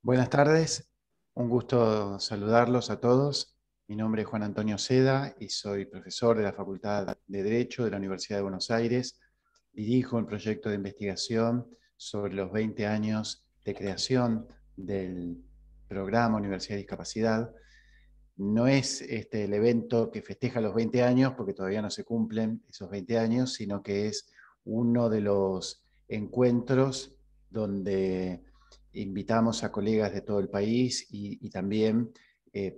Buenas tardes, un gusto saludarlos a todos. Mi nombre es Juan Antonio Seda y soy profesor de la Facultad de Derecho de la Universidad de Buenos Aires. Dirijo un proyecto de investigación sobre los 20 años de creación del programa Universidad de Discapacidad. No es este el evento que festeja los 20 años, porque todavía no se cumplen esos 20 años, sino que es uno de los encuentros donde invitamos a colegas de todo el país y también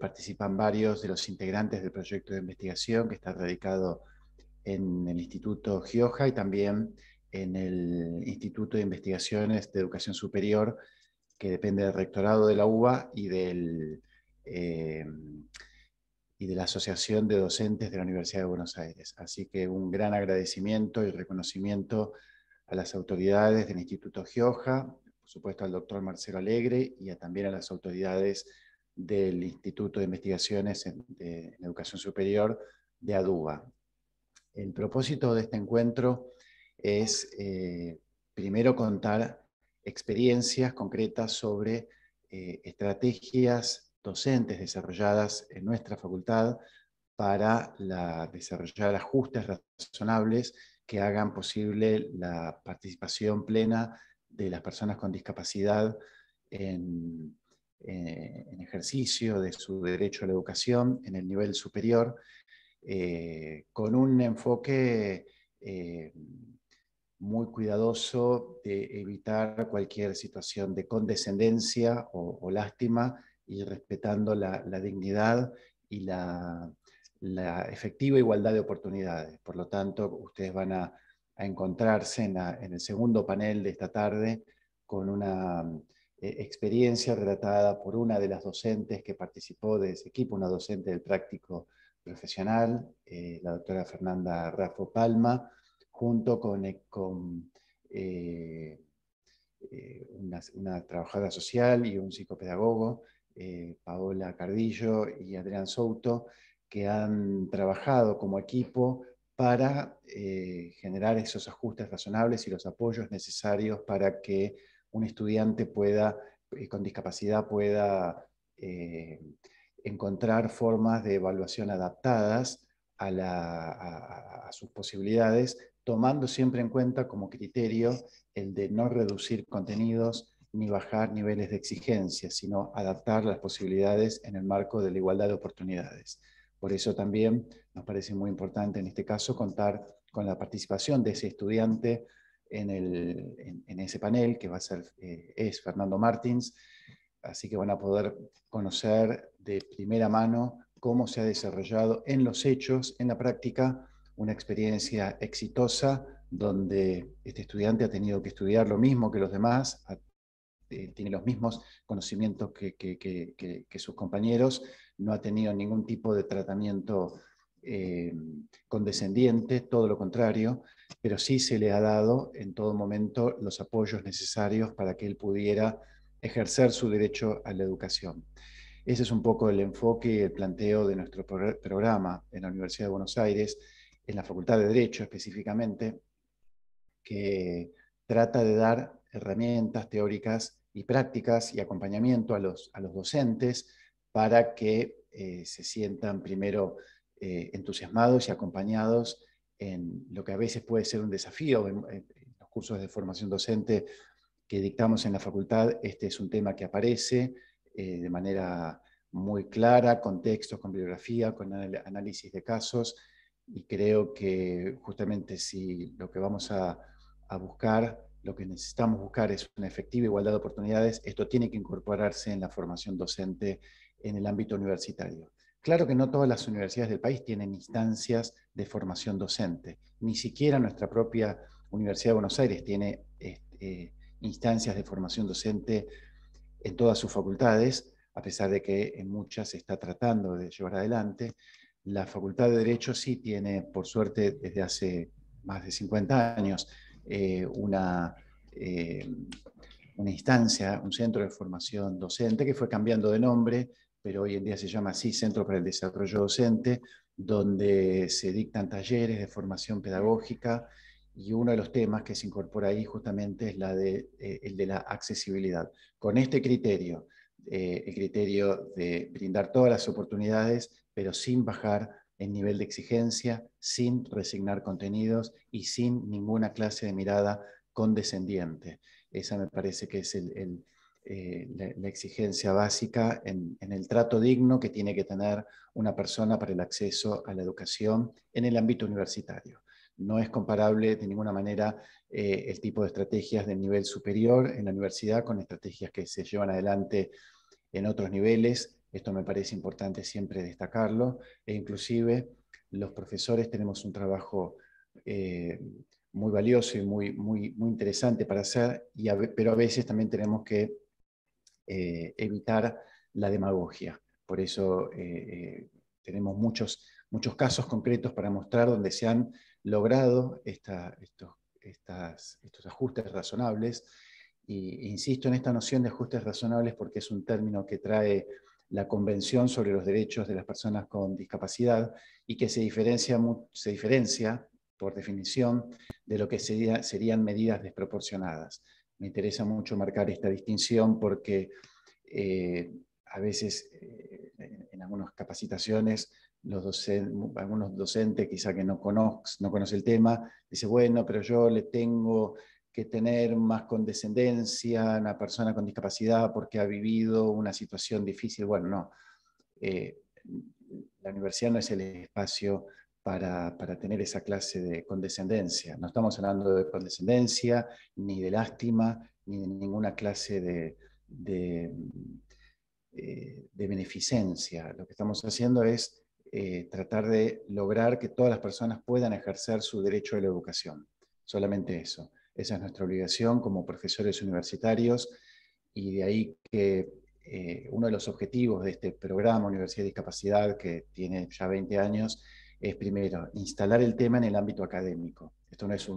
participan varios de los integrantes del proyecto de investigación que está radicado en el Instituto Gioja y también en el Instituto de Investigaciones de Educación Superior, que depende del rectorado de la UBA eh, y de la Asociación de Docentes de la Universidad de Buenos Aires. Así que un gran agradecimiento y reconocimiento a las autoridades del Instituto Gioja, por supuesto al doctor Marcelo Alegre y también a las autoridades del Instituto de Investigaciones en Educación Superior de ADUBA. El propósito de este encuentro es primero contar experiencias concretas sobre estrategias docentes desarrolladas en nuestra facultad para desarrollar ajustes razonables que hagan posible la participación plena de las personas con discapacidad en ejercicio de su derecho a la educación en el nivel superior, con un enfoque eh, muy cuidadoso de evitar cualquier situación de condescendencia o lástima y respetando la dignidad y la efectiva igualdad de oportunidades. Por lo tanto, ustedes van a encontrarse en el segundo panel de esta tarde con una experiencia relatada por una de las docentes que participó de ese equipo, una docente del práctico profesional, la doctora Fernanda Raffo Palma, junto con una trabajadora social y un psicopedagogo, Paola Cardillo y Adrián Souto, que han trabajado como equipo para generar esos ajustes razonables y los apoyos necesarios para que un estudiante con discapacidad pueda encontrar formas de evaluación adaptadas a sus posibilidades, tomando siempre en cuenta como criterio el de no reducir contenidos ni bajar niveles de exigencia, sino adaptar las posibilidades en el marco de la igualdad de oportunidades. Por eso también nos parece muy importante en este caso contar con la participación de ese estudiante en ese panel, que va a ser, es Fernando Martins, así que van a poder conocer de primera mano cómo se ha desarrollado en los hechos, en la práctica, una experiencia exitosa donde este estudiante ha tenido que estudiar lo mismo que los demás, tiene los mismos conocimientos que sus compañeros, no ha tenido ningún tipo de tratamiento condescendiente, todo lo contrario, pero sí se le ha dado en todo momento los apoyos necesarios para que él pudiera ejercer su derecho a la educación. Ese es un poco el enfoque y el planteo de nuestro programa en la Universidad de Buenos Aires, en la Facultad de Derecho específicamente, que trata de dar herramientas teóricas y prácticas y acompañamiento a los docentes para que se sientan primero entusiasmados y acompañados en lo que a veces puede ser un desafío en los cursos de formación docente que dictamos en la facultad. Este es un tema que aparece de manera muy clara, con textos, con bibliografía, con análisis de casos, y creo que justamente si lo que vamos a buscar, lo que necesitamos buscar es una efectiva igualdad de oportunidades, esto tiene que incorporarse en la formación docente en el ámbito universitario. Claro que no todas las universidades del país tienen instancias de formación docente, ni siquiera nuestra propia Universidad de Buenos Aires tiene instancias de formación docente en todas sus facultades, a pesar de que en muchas se está tratando de llevar adelante. La Facultad de Derecho sí tiene, por suerte, desde hace más de 50 años, eh, una, eh, una instancia, un centro de formación docente que fue cambiando de nombre, pero hoy en día se llama así Centro para el Desarrollo Docente, donde se dictan talleres de formación pedagógica, y uno de los temas que se incorpora ahí justamente es el de la accesibilidad. Con este criterio el criterio de brindar todas las oportunidades, pero sin bajar el nivel de exigencia, sin resignar contenidos y sin ninguna clase de mirada condescendiente. Esa me parece que es la exigencia básica en el trato digno que tiene que tener una persona para el acceso a la educación en el ámbito universitario. No es comparable de ninguna manera el tipo de estrategias del nivel superior en la universidad con estrategias que se llevan adelante en otros niveles. Esto me parece importante siempre destacarlo. E inclusive los profesores tenemos un trabajo muy valioso y muy interesante para hacer, pero a veces también tenemos que evitar la demagogia. Por eso tenemos muchos casos concretos para mostrar donde se han logrado estos ajustes razonables. E insisto en esta noción de ajustes razonables porque es un término que trae la Convención sobre los Derechos de las Personas con Discapacidad y que se diferencia por definición, de lo que serían medidas desproporcionadas. Me interesa mucho marcar esta distinción porque a veces en algunas capacitaciones algunos docentes quizá que no conoce el tema, dice, bueno, pero yo le tengo que tener más condescendencia a una persona con discapacidad porque ha vivido una situación difícil. Bueno, no. La universidad no es el espacio para tener esa clase de condescendencia. No estamos hablando de condescendencia, ni de lástima, ni de ninguna clase de, de beneficencia. Lo que estamos haciendo es tratar de lograr que todas las personas puedan ejercer su derecho a la educación. Solamente eso. Esa es nuestra obligación como profesores universitarios y de ahí que uno de los objetivos de este programa Universidad de Discapacidad, que tiene ya 20 años, es primero instalar el tema en el ámbito académico. Esto no es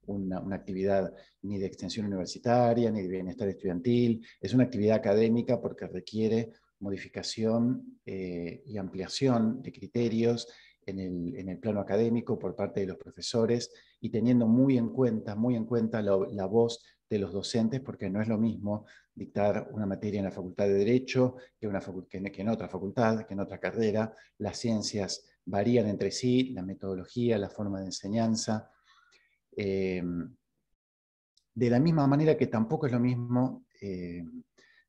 una actividad ni de extensión universitaria, ni de bienestar estudiantil, es una actividad académica porque requiere modificación y ampliación de criterios en el plano académico por parte de los profesores y teniendo muy en cuenta la voz de los docentes, porque no es lo mismo dictar una materia en la Facultad de Derecho que en otra facultad, que en otra carrera. Las ciencias varían entre sí, la metodología, la forma de enseñanza. De la misma manera que tampoco es lo mismo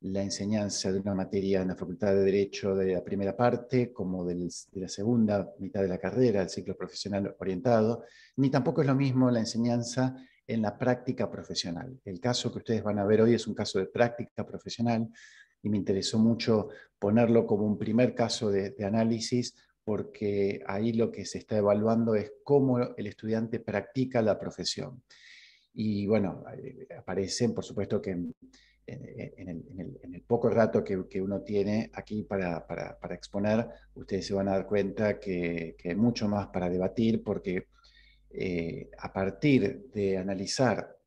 la enseñanza de una materia en la Facultad de Derecho de la primera parte como de la segunda mitad de la carrera, el ciclo profesional orientado, ni tampoco es lo mismo la enseñanza en la práctica profesional. El caso que ustedes van a ver hoy es un caso de práctica profesional y me interesó mucho ponerlo como un primer caso de análisis porque ahí lo que se está evaluando es cómo el estudiante practica la profesión. Y bueno, aparecen, por supuesto que en el poco rato que uno tiene aquí para exponer, ustedes se van a dar cuenta que hay mucho más para debatir, porque a partir de analizar,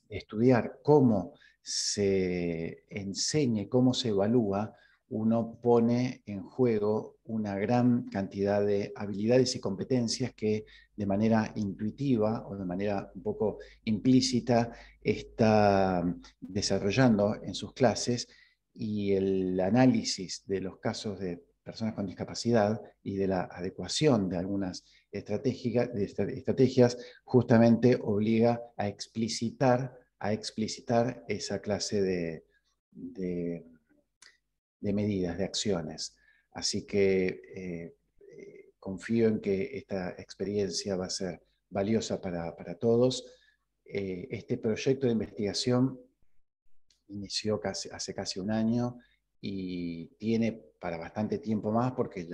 estudiar cómo se enseña, cómo se evalúa, uno pone en juego una gran cantidad de habilidades y competencias que de manera intuitiva o de manera un poco implícita está desarrollando en sus clases, y el análisis de los casos de personas con discapacidad y de la adecuación de algunas estrategias justamente obliga a explicitar esa clase de medidas, de acciones. Así que confío en que esta experiencia va a ser valiosa para todos. Este proyecto de investigación inició hace casi un año y tiene para bastante tiempo más porque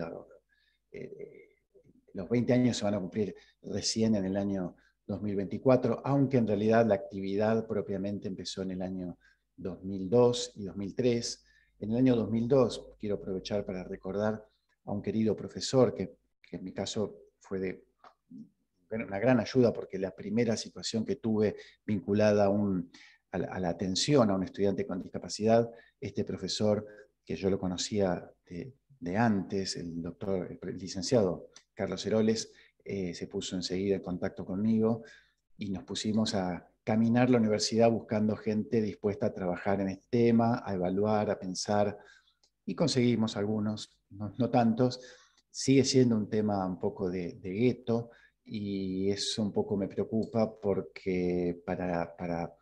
los 20 años se van a cumplir recién en el año 2024, aunque en realidad la actividad propiamente empezó en el año 2002 y 2003. En el año 2002, quiero aprovechar para recordar a un querido profesor que en mi caso fue de una gran ayuda, porque la primera situación que tuve vinculada a la atención a un estudiante con discapacidad, este profesor que yo lo conocía de antes, el licenciado Carlos Heroles, se puso enseguida en contacto conmigo y nos pusimos a caminar la universidad buscando gente dispuesta a trabajar en este tema, a evaluar, a pensar, y conseguimos algunos, no tantos. Sigue siendo un tema un poco de gueto, y eso un poco me preocupa porque para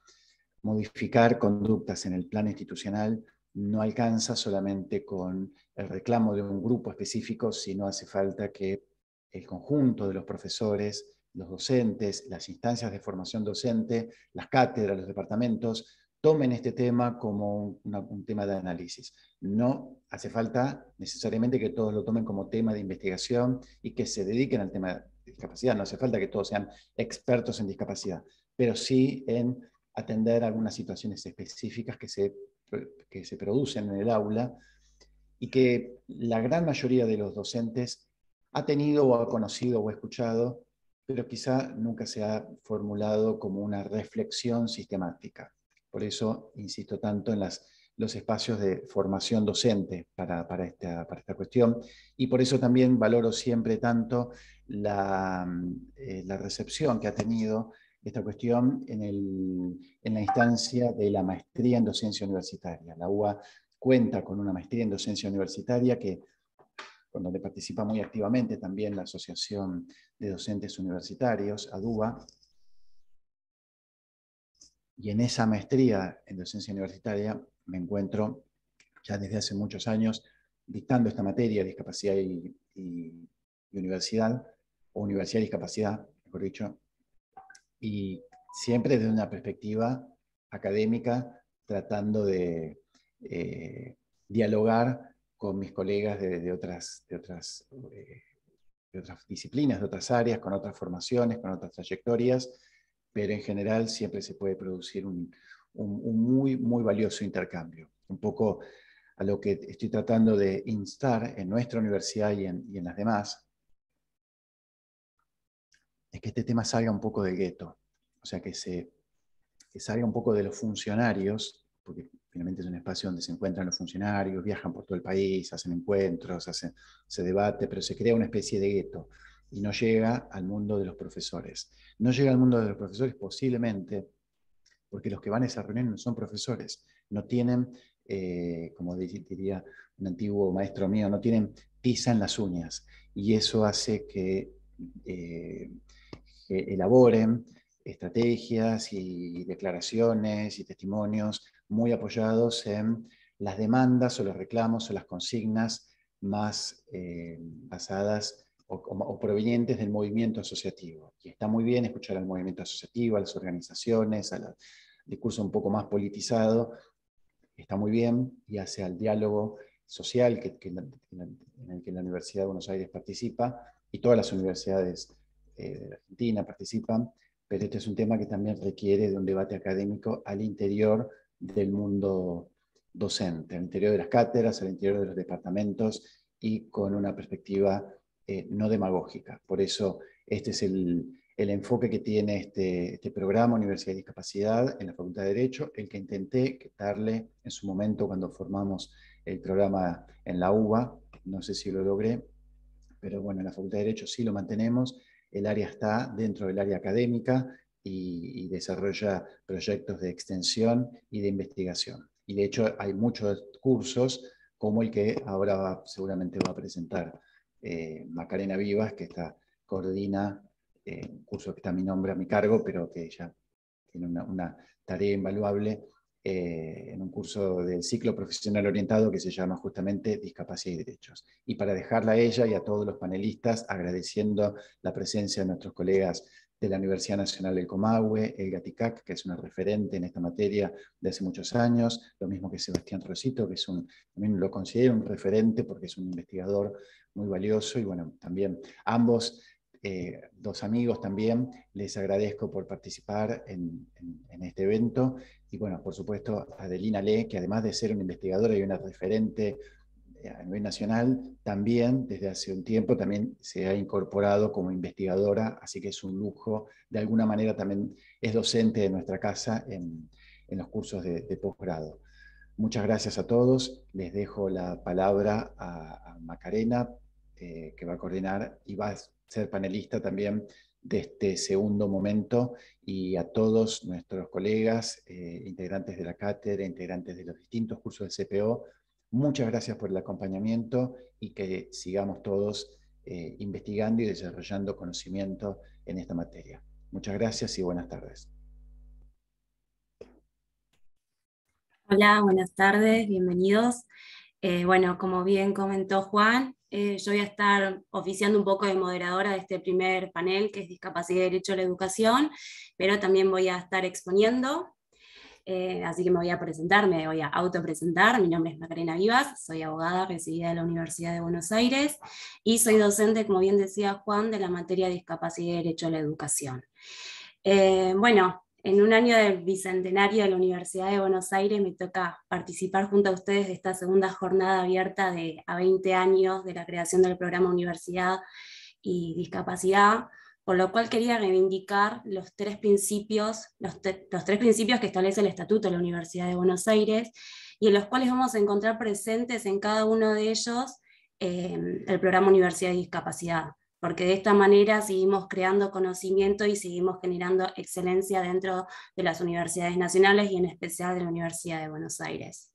modificar conductas en el plano institucional no alcanza solamente con el reclamo de un grupo específico, sino hace falta que el conjunto de los profesores, los docentes, las instancias de formación docente, las cátedras, los departamentos, tomen este tema como un tema de análisis. No hace falta necesariamente que todos lo tomen como tema de investigación y que se dediquen al tema de discapacidad. No hace falta que todos sean expertos en discapacidad, pero sí en atender algunas situaciones específicas que se producen en el aula y que la gran mayoría de los docentes ha tenido o ha conocido o ha escuchado, pero quizá nunca se ha formulado como una reflexión sistemática. Por eso insisto tanto en los espacios de formación docente para esta cuestión, y por eso también valoro siempre tanto la recepción que ha tenido esta cuestión en la instancia de la maestría en docencia universitaria. La UBA cuenta con una maestría en docencia universitaria con donde participa muy activamente también la Asociación de Docentes Universitarios, ADUA, y en esa maestría en docencia universitaria me encuentro ya desde hace muchos años dictando esta materia, discapacidad y universidad, o universidad y discapacidad, mejor dicho, y siempre desde una perspectiva académica, tratando de dialogar con mis colegas de otras disciplinas, de otras áreas, con otras formaciones, con otras trayectorias, pero en general siempre se puede producir un muy valioso intercambio. Un poco a lo que estoy tratando de instar en nuestra universidad y en las demás, es que este tema salga un poco del gueto, o sea, que salga un poco de los funcionarios, porque finalmente es un espacio donde se encuentran los funcionarios, viajan por todo el país, hacen encuentros, se debate, pero se crea una especie de gueto y no llega al mundo de los profesores. No llega al mundo de los profesores posiblemente porque los que van a esa reunión no son profesores, no tienen, como diría un antiguo maestro mío, no tienen tiza en las uñas, y eso hace eh, que elaboren estrategias y declaraciones y testimonios muy apoyados en las demandas o los reclamos o las consignas más basadas o provenientes del movimiento asociativo. Y está muy bien escuchar al movimiento asociativo, a las organizaciones, al discurso un poco más politizado, está muy bien, y hacia el diálogo social en el que la Universidad de Buenos Aires participa, y todas las universidades de Argentina participan, pero este es un tema que también requiere de un debate académico al interior del mundo docente, al interior de las cátedras, al interior de los departamentos, y con una perspectiva no demagógica. Por eso este es el enfoque que tiene este programa Universidad de Discapacidad en la Facultad de Derecho, el que intenté darle en su momento cuando formamos el programa en la UBA. No sé si lo logré, pero bueno, en la Facultad de Derecho sí lo mantenemos. El área está dentro del área académica y desarrolla proyectos de extensión y de investigación. Y de hecho hay muchos cursos, como el que ahora seguramente va a presentar Macarena Vivas, que coordina un curso que está a mi nombre, a mi cargo, pero que ella tiene una tarea invaluable en un curso del ciclo profesional orientado que se llama justamente Discapacidad y Derechos. Y para dejarla a ella y a todos los panelistas, agradeciendo la presencia de nuestros colegas de la Universidad Nacional del Comahue, Elga Ticac, que es una referente en esta materia de hace muchos años, lo mismo que Sebastián Rosito, que también lo considero un referente porque es un investigador muy valioso, y bueno, también ambos dos amigos también, les agradezco por participar en este evento. Y bueno, por supuesto, Adelina Le, que además de ser una investigadora y una referente a nivel nacional, también desde hace un tiempo también se ha incorporado como investigadora, así que es un lujo. De alguna manera también es docente de nuestra casa en los cursos de posgrado. Muchas gracias a todos. Les dejo la palabra a Macarena, que va a coordinar y va a ser panelista también de este segundo momento, y a todos nuestros colegas, integrantes de la cátedra, integrantes de los distintos cursos del CPO, muchas gracias por el acompañamiento y que sigamos todos investigando y desarrollando conocimiento en esta materia. Muchas gracias y buenas tardes. Hola, buenas tardes, bienvenidos. Bueno, como bien comentó Juan, yo voy a estar oficiando un poco de moderadora de este primer panel, que es Discapacidad y Derecho a la Educación, pero también voy a estar exponiendo, así que me voy a presentar, me voy a autopresentar. Mi nombre es Macarena Vivas, soy abogada recibida de la Universidad de Buenos Aires y soy docente, como bien decía Juan, de la materia de Discapacidad y Derecho a la Educación. Bueno, en un año del bicentenario de la Universidad de Buenos Aires me toca participar junto a ustedes de esta segunda jornada abierta a 20 años de la creación del programa Universidad y Discapacidad, por lo cual quería reivindicar los tres principios que establece el Estatuto de la Universidad de Buenos Aires, y en los cuales vamos a encontrar presentes en cada uno de ellos el programa Universidad y Discapacidad, porque de esta manera seguimos creando conocimiento y seguimos generando excelencia dentro de las universidades nacionales y en especial de la Universidad de Buenos Aires.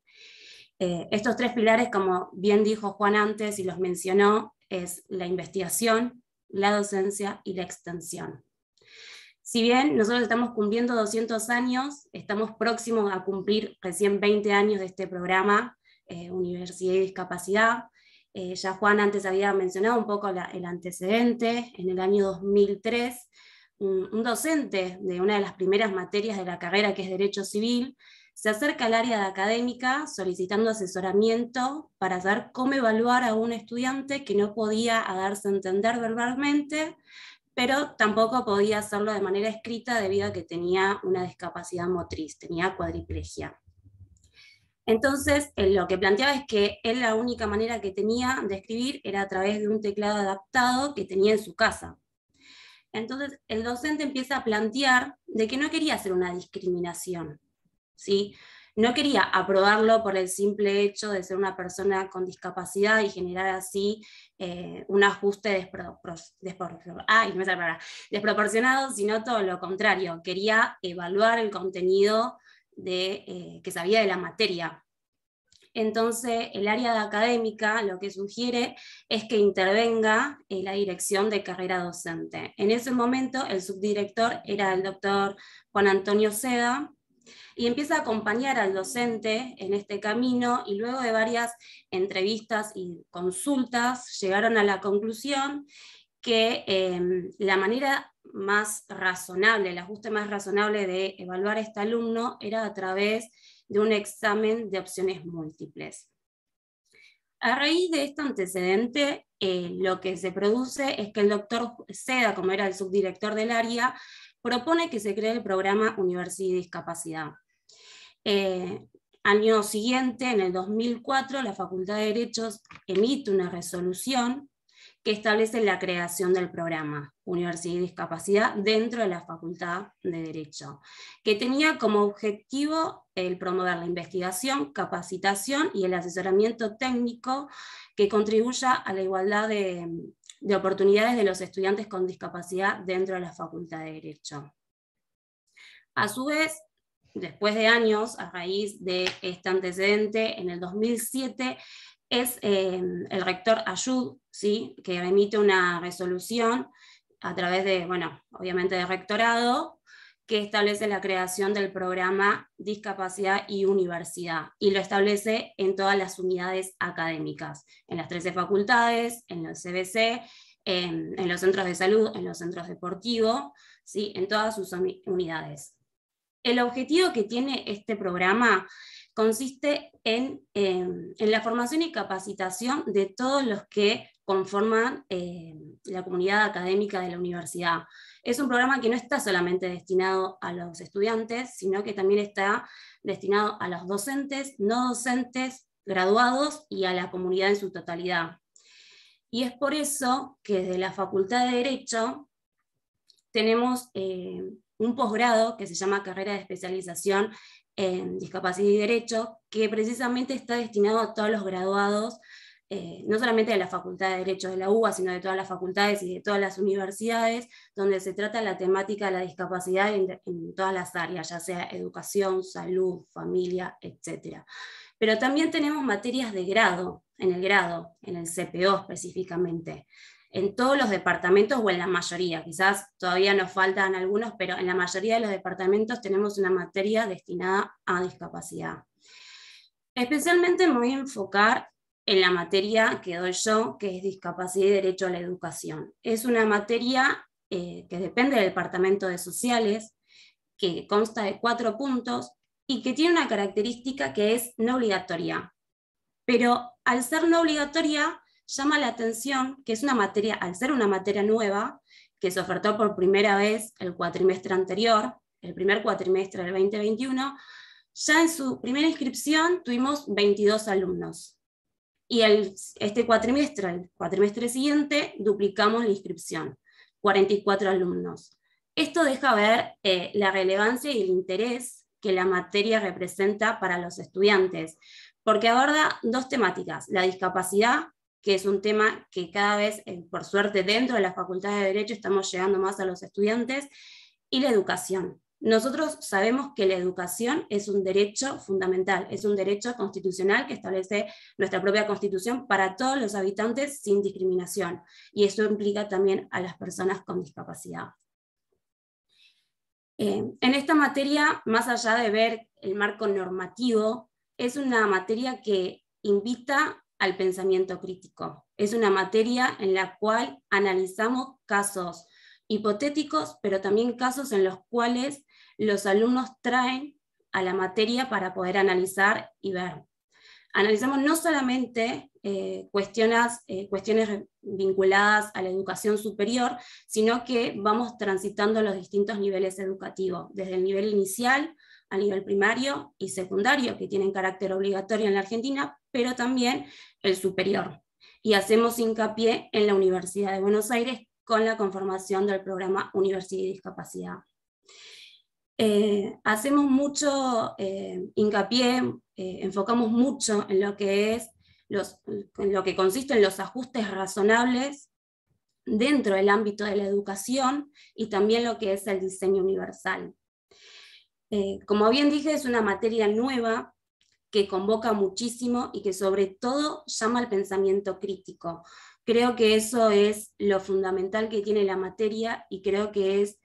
Estos tres pilares, como bien dijo Juan antes y los mencionó, es la investigación, la docencia y la extensión. Si bien nosotros estamos cumpliendo 200 años, estamos próximos a cumplir recién 20 años de este programa, Universidad y Discapacidad. Ya Juan antes había mencionado un poco el antecedente. En el año 2003, un docente de una de las primeras materias de la carrera, que es Derecho Civil, se acerca al área de académica solicitando asesoramiento para saber cómo evaluar a un estudiante que no podía darse a entender verbalmente, pero tampoco podía hacerlo de manera escrita debido a que tenía una discapacidad motriz, tenía cuadriplegia. Entonces, lo que planteaba es que él la única manera que tenía de escribir era a través de un teclado adaptado que tenía en su casa. Entonces, el docente empieza a plantear de que no quería hacer una discriminación, ¿sí? No quería aprobarlo por el simple hecho de ser una persona con discapacidad y generar así un ajuste desproporcionado, sino todo lo contrario. Quería evaluar el contenido que sabía de la materia. Entonces, el área de académica lo que sugiere es que intervenga en la dirección de carrera docente. En ese momento, el subdirector era el doctor Juan Antonio Seda, y empieza a acompañar al docente en este camino, y luego de varias entrevistas y consultas llegaron a la conclusión que la manera más razonable, el ajuste más razonable de evaluar a este alumno era a través de un examen de opciones múltiples. A raíz de este antecedente, lo que se produce es que el doctor Seda, como era el subdirector del área, propone que se cree el programa Universidad y Discapacidad. Año siguiente, en el 2004, la Facultad de Derechos emite una resolución que establece la creación del programa Universidad y Discapacidad dentro de la Facultad de Derecho, que tenía como objetivo el promover la investigación, capacitación y el asesoramiento técnico que contribuya a la igualdad de oportunidades de los estudiantes con discapacidad dentro de la Facultad de Derecho. A su vez, después de años, a raíz de este antecedente, en el 2007, es el rector Ayud, ¿sí?, que emite una resolución a través de, bueno, obviamente de rectorado, que establece la creación del programa Discapacidad y Universidad, y lo establece en todas las unidades académicas, en las 13 facultades, en los CBC, en los centros de salud, en los centros deportivos, ¿sí?, en todas sus unidades. El objetivo que tiene este programa consiste en la formación y capacitación de todos los que conforman la comunidad académica de la universidad. Es un programa que no está solamente destinado a los estudiantes, sino que también está destinado a los docentes, no docentes, graduados y a la comunidad en su totalidad. Y es por eso que desde la Facultad de Derecho tenemos un posgrado que se llama Carrera de Especialización en Discapacidad y Derecho, que precisamente está destinado a todos los graduados no solamente de la Facultad de Derecho de la UBA, sino de todas las facultades y de todas las universidades, donde se trata la temática de la discapacidad en todas las áreas, ya sea educación, salud, familia, etc. Pero también tenemos materias de grado, en el CPO específicamente, en todos los departamentos o en la mayoría, quizás todavía nos faltan algunos, pero en la mayoría de los departamentos tenemos una materia destinada a discapacidad. Especialmente me voy a enfocar en la materia que doy yo, que es discapacidad y derecho a la educación. Es una materia que depende del Departamento de Sociales, que consta de 4 puntos y que tiene una característica que es no obligatoria. Pero al ser no obligatoria, llama la atención que es una materia, al ser una materia nueva, que se ofertó por primera vez el cuatrimestre anterior, el primer cuatrimestre del 2021, ya en su primera inscripción tuvimos 22 alumnos. Y este cuatrimestre, el cuatrimestre siguiente, duplicamos la inscripción, 44 alumnos. Esto deja ver la relevancia y el interés que la materia representa para los estudiantes, porque aborda 2 temáticas: la discapacidad, que es un tema que cada vez, por suerte, dentro de la Facultad de Derecho estamos llegando más a los estudiantes, y la educación. Nosotros sabemos que la educación es un derecho fundamental, es un derecho constitucional que establece nuestra propia Constitución para todos los habitantes sin discriminación, y eso implica también a las personas con discapacidad. En esta materia, más allá de ver el marco normativo, es una materia que invita al pensamiento crítico. Es una materia en la cual analizamos casos hipotéticos, pero también casos en los cuales los alumnos traen a la materia para poder analizar y ver. Analizamos no solamente cuestiones vinculadas a la educación superior, sino que vamos transitando los distintos niveles educativos, desde el nivel inicial a nivel primario y secundario, que tienen carácter obligatorio en la Argentina, pero también el superior. Y hacemos hincapié en la Universidad de Buenos Aires con la conformación del programa Universidad y Discapacidad. Hacemos mucho hincapié, enfocamos mucho en lo que es en lo que consiste en los ajustes razonables dentro del ámbito de la educación y también lo que es el diseño universal. Como bien dije, es una materia nueva que convoca muchísimo y que sobre todo llama al pensamiento crítico. Creo que eso es lo fundamental que tiene la materia y creo que es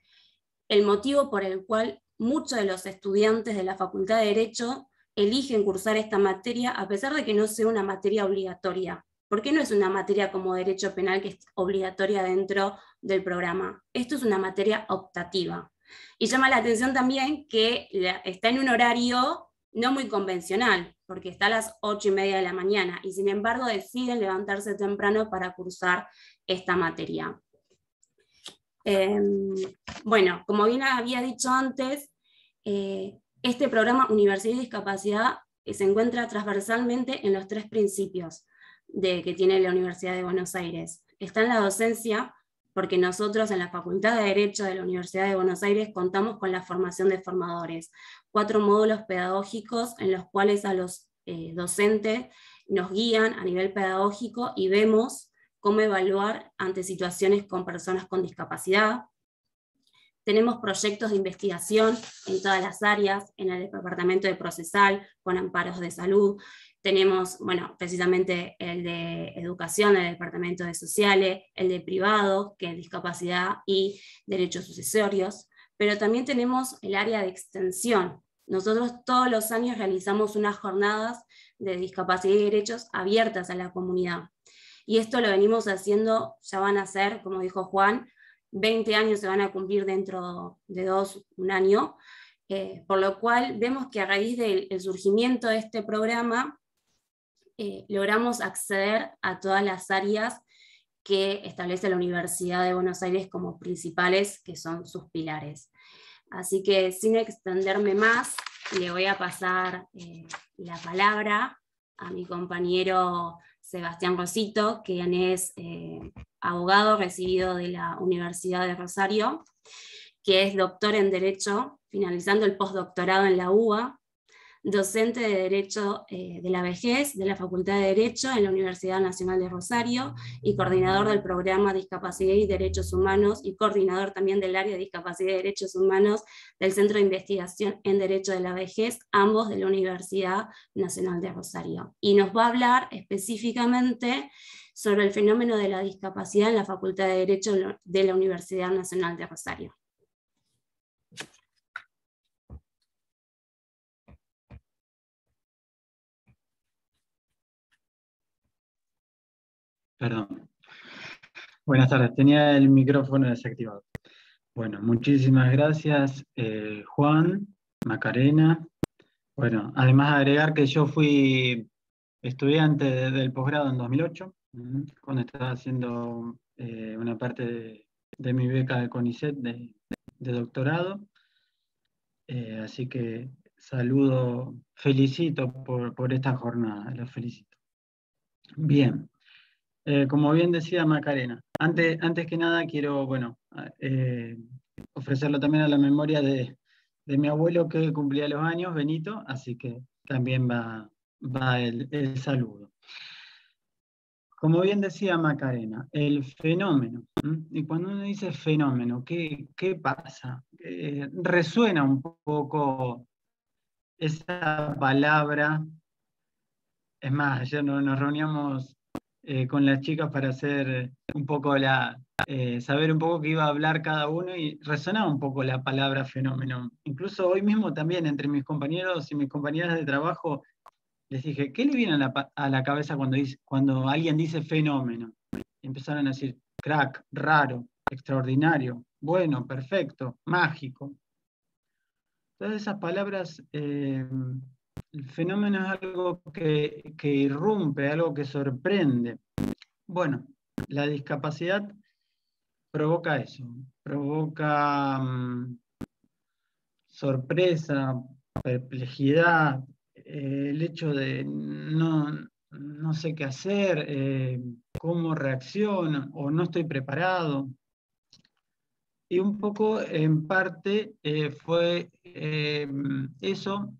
el motivo por el cual muchos de los estudiantes de la Facultad de Derecho eligen cursar esta materia a pesar de que no sea una materia obligatoria. ¿Por qué no es una materia como Derecho Penal que es obligatoria dentro del programa? Esto es una materia optativa. Y llama la atención también que está en un horario no muy convencional, porque está a las 8:30 de la mañana, y sin embargo deciden levantarse temprano para cursar esta materia. Bueno, como bien había dicho antes, este programa Universidad y Discapacidad se encuentra transversalmente en los 3 principios que tiene la Universidad de Buenos Aires. Está en la docencia, porque nosotros en la Facultad de Derecho de la Universidad de Buenos Aires contamos con la formación de formadores, 4 módulos pedagógicos en los cuales a los docentes nos guían a nivel pedagógico y vemos cómo evaluar ante situaciones con personas con discapacidad. Tenemos proyectos de investigación en todas las áreas, en el departamento de procesal, con amparos de salud. Tenemos, bueno, precisamente el de educación, el departamento de sociales, el de privado, que es discapacidad y derechos sucesorios, pero también tenemos el área de extensión. Nosotros todos los años realizamos unas jornadas de discapacidad y derechos abiertas a la comunidad. Y esto lo venimos haciendo, ya van a ser, como dijo Juan, 20 años se van a cumplir dentro de un año, por lo cual vemos que a raíz del surgimiento de este programa logramos acceder a todas las áreas que establece la Universidad de Buenos Aires como principales, que son sus pilares. Así que sin extenderme más, le voy a pasar la palabra a mi compañero Sebastián Rosito, quien es abogado recibido de la Universidad de Rosario, que es doctor en Derecho, finalizando el postdoctorado en la UBA. docente de Derecho de la Vejez de la Facultad de Derecho en la Universidad Nacional de Rosario y coordinador del programa Discapacidad y Derechos Humanos y coordinador también del área de Discapacidad y Derechos Humanos del Centro de Investigación en Derecho de la Vejez, ambos de la Universidad Nacional de Rosario. Y nos va a hablar específicamente sobre el fenómeno de la discapacidad en la Facultad de Derecho de la Universidad Nacional de Rosario. Perdón. Buenas tardes, tenía el micrófono desactivado. Bueno, muchísimas gracias, Juan, Macarena. Bueno, además de agregar que yo fui estudiante del posgrado en 2008, cuando estaba haciendo una parte de mi beca de CONICET de doctorado. Así que saludo, felicito por esta jornada, los felicito. Bien. Como bien decía Macarena, antes que nada quiero, bueno, ofrecerlo también a la memoria de mi abuelo que cumplía los años, Benito, así que también va el saludo. Como bien decía Macarena, el fenómeno, y cuando uno dice fenómeno, ¿qué pasa? Resuena un poco esa palabra. Es más, ayer nos reuníamos con las chicas para hacer un poco saber un poco qué iba a hablar cada uno y resonaba un poco la palabra fenómeno. Incluso hoy mismo también entre mis compañeros y mis compañeras de trabajo les dije, ¿qué le viene a la cabeza cuando alguien dice fenómeno? Y empezaron a decir, crack, raro, extraordinario, bueno, perfecto, mágico. Todas esas palabras... el fenómeno es algo que irrumpe, algo que sorprende. Bueno, la discapacidad provoca eso, provoca sorpresa, perplejidad, el hecho de no sé qué hacer, cómo reacciono o no estoy preparado. Y un poco, en parte, fue eso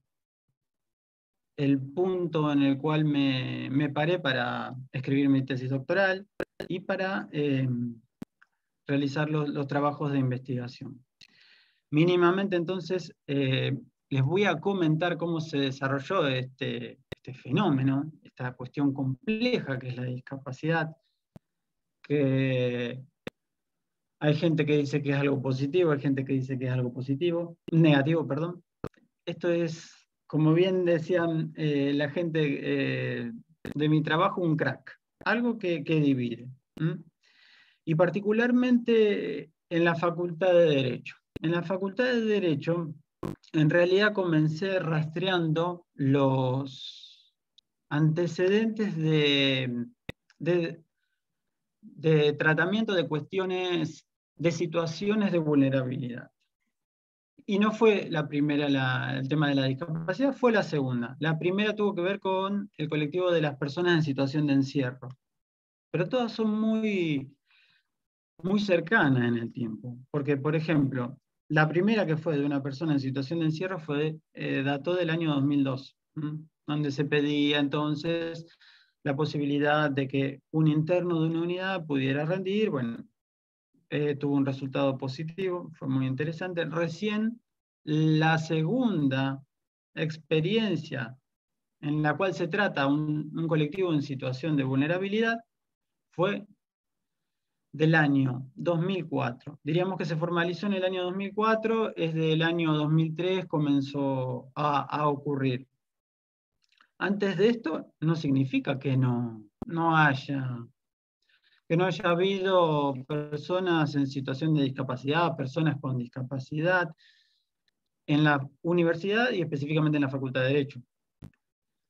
el punto en el cual me paré para escribir mi tesis doctoral y para realizar los trabajos de investigación. Mínimamente, entonces, les voy a comentar cómo se desarrolló este fenómeno, esta cuestión compleja que es la discapacidad, que hay gente que dice que es algo positivo, hay gente que dice que es algo negativo, perdón. Esto es, como bien decían la gente de mi trabajo, un crack, algo que divide. Y particularmente en la Facultad de Derecho. En la Facultad de Derecho, en realidad comencé rastreando los antecedentes de tratamiento de cuestiones, de situaciones de vulnerabilidad. Y no fue la primera el tema de la discapacidad, fue la segunda. La primera tuvo que ver con el colectivo de las personas en situación de encierro. Pero todas son muy, muy cercanas en el tiempo. Porque, por ejemplo, la primera que fue de una persona en situación de encierro dató del año 2002, donde se pedía entonces la posibilidad de que un interno de una unidad pudiera rendir. Bueno, tuvo un resultado positivo, fue muy interesante. Recién la segunda experiencia en la cual se trata un colectivo en situación de vulnerabilidad fue del año 2004. Diríamos que se formalizó en el año 2004, es del año 2003 comenzó a ocurrir. Antes de esto no significa que no haya habido personas en situación de discapacidad, personas con discapacidad, en la universidad y específicamente en la Facultad de Derecho.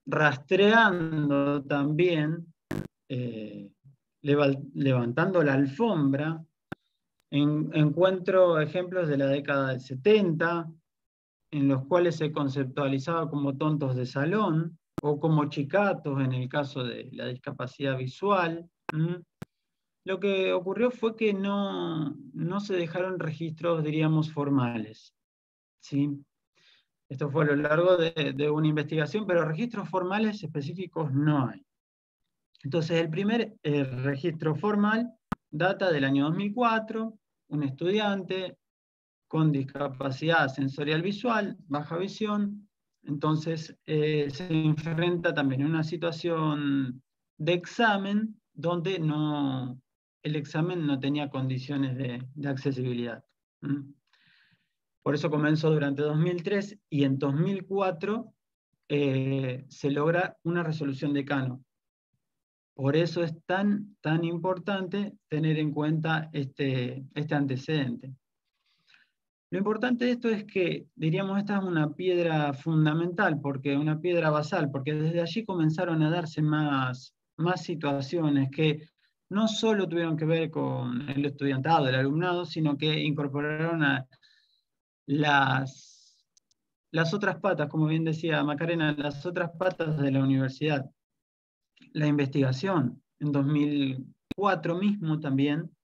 Rastreando también, levantando la alfombra, encuentro ejemplos de la década del 70, en los cuales se conceptualizaba como tontos de salón, o como chicatos en el caso de la discapacidad visual. Lo que ocurrió fue que no se dejaron registros, diríamos, formales, ¿sí? Esto fue a lo largo de una investigación, pero registros formales específicos no hay. Entonces, el primer registro formal data del año 2004, un estudiante con discapacidad sensorial visual, baja visión, entonces se enfrenta también a una situación de examen donde el examen no tenía condiciones de accesibilidad. Por eso comenzó durante 2003 y en 2004 se logra una resolución de Cano. Por eso es tan importante tener en cuenta este antecedente. Lo importante de esto es que, diríamos, esta es una piedra fundamental, una piedra basal, porque desde allí comenzaron a darse más situaciones que no solo tuvieron que ver con el estudiantado, el alumnado, sino que incorporaron a las otras patas, como bien decía Macarena, las otras patas de la universidad. La investigación, en 2004 mismo también,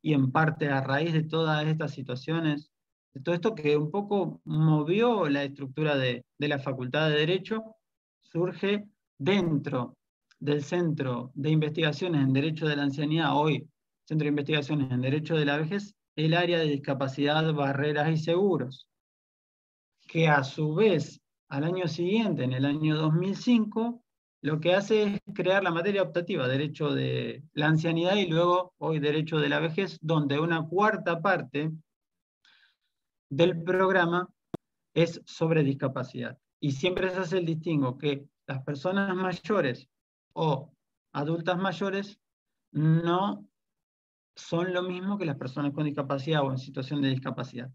y en parte a raíz de todas estas situaciones, de todo esto que un poco movió la estructura de la Facultad de Derecho, surge dentro del Centro de Investigaciones en Derecho de la Ancianidad, hoy Centro de Investigaciones en Derecho de la Vejez, el área de discapacidad, barreras y seguros, que a su vez, al año siguiente, en el año 2005, lo que hace es crear la materia optativa, Derecho de la Ancianidad y luego hoy Derecho de la Vejez, donde una cuarta parte del programa es sobre discapacidad. Y siempre se hace el distingo que las personas mayores o adultas mayores no son lo mismo que las personas con discapacidad o en situación de discapacidad,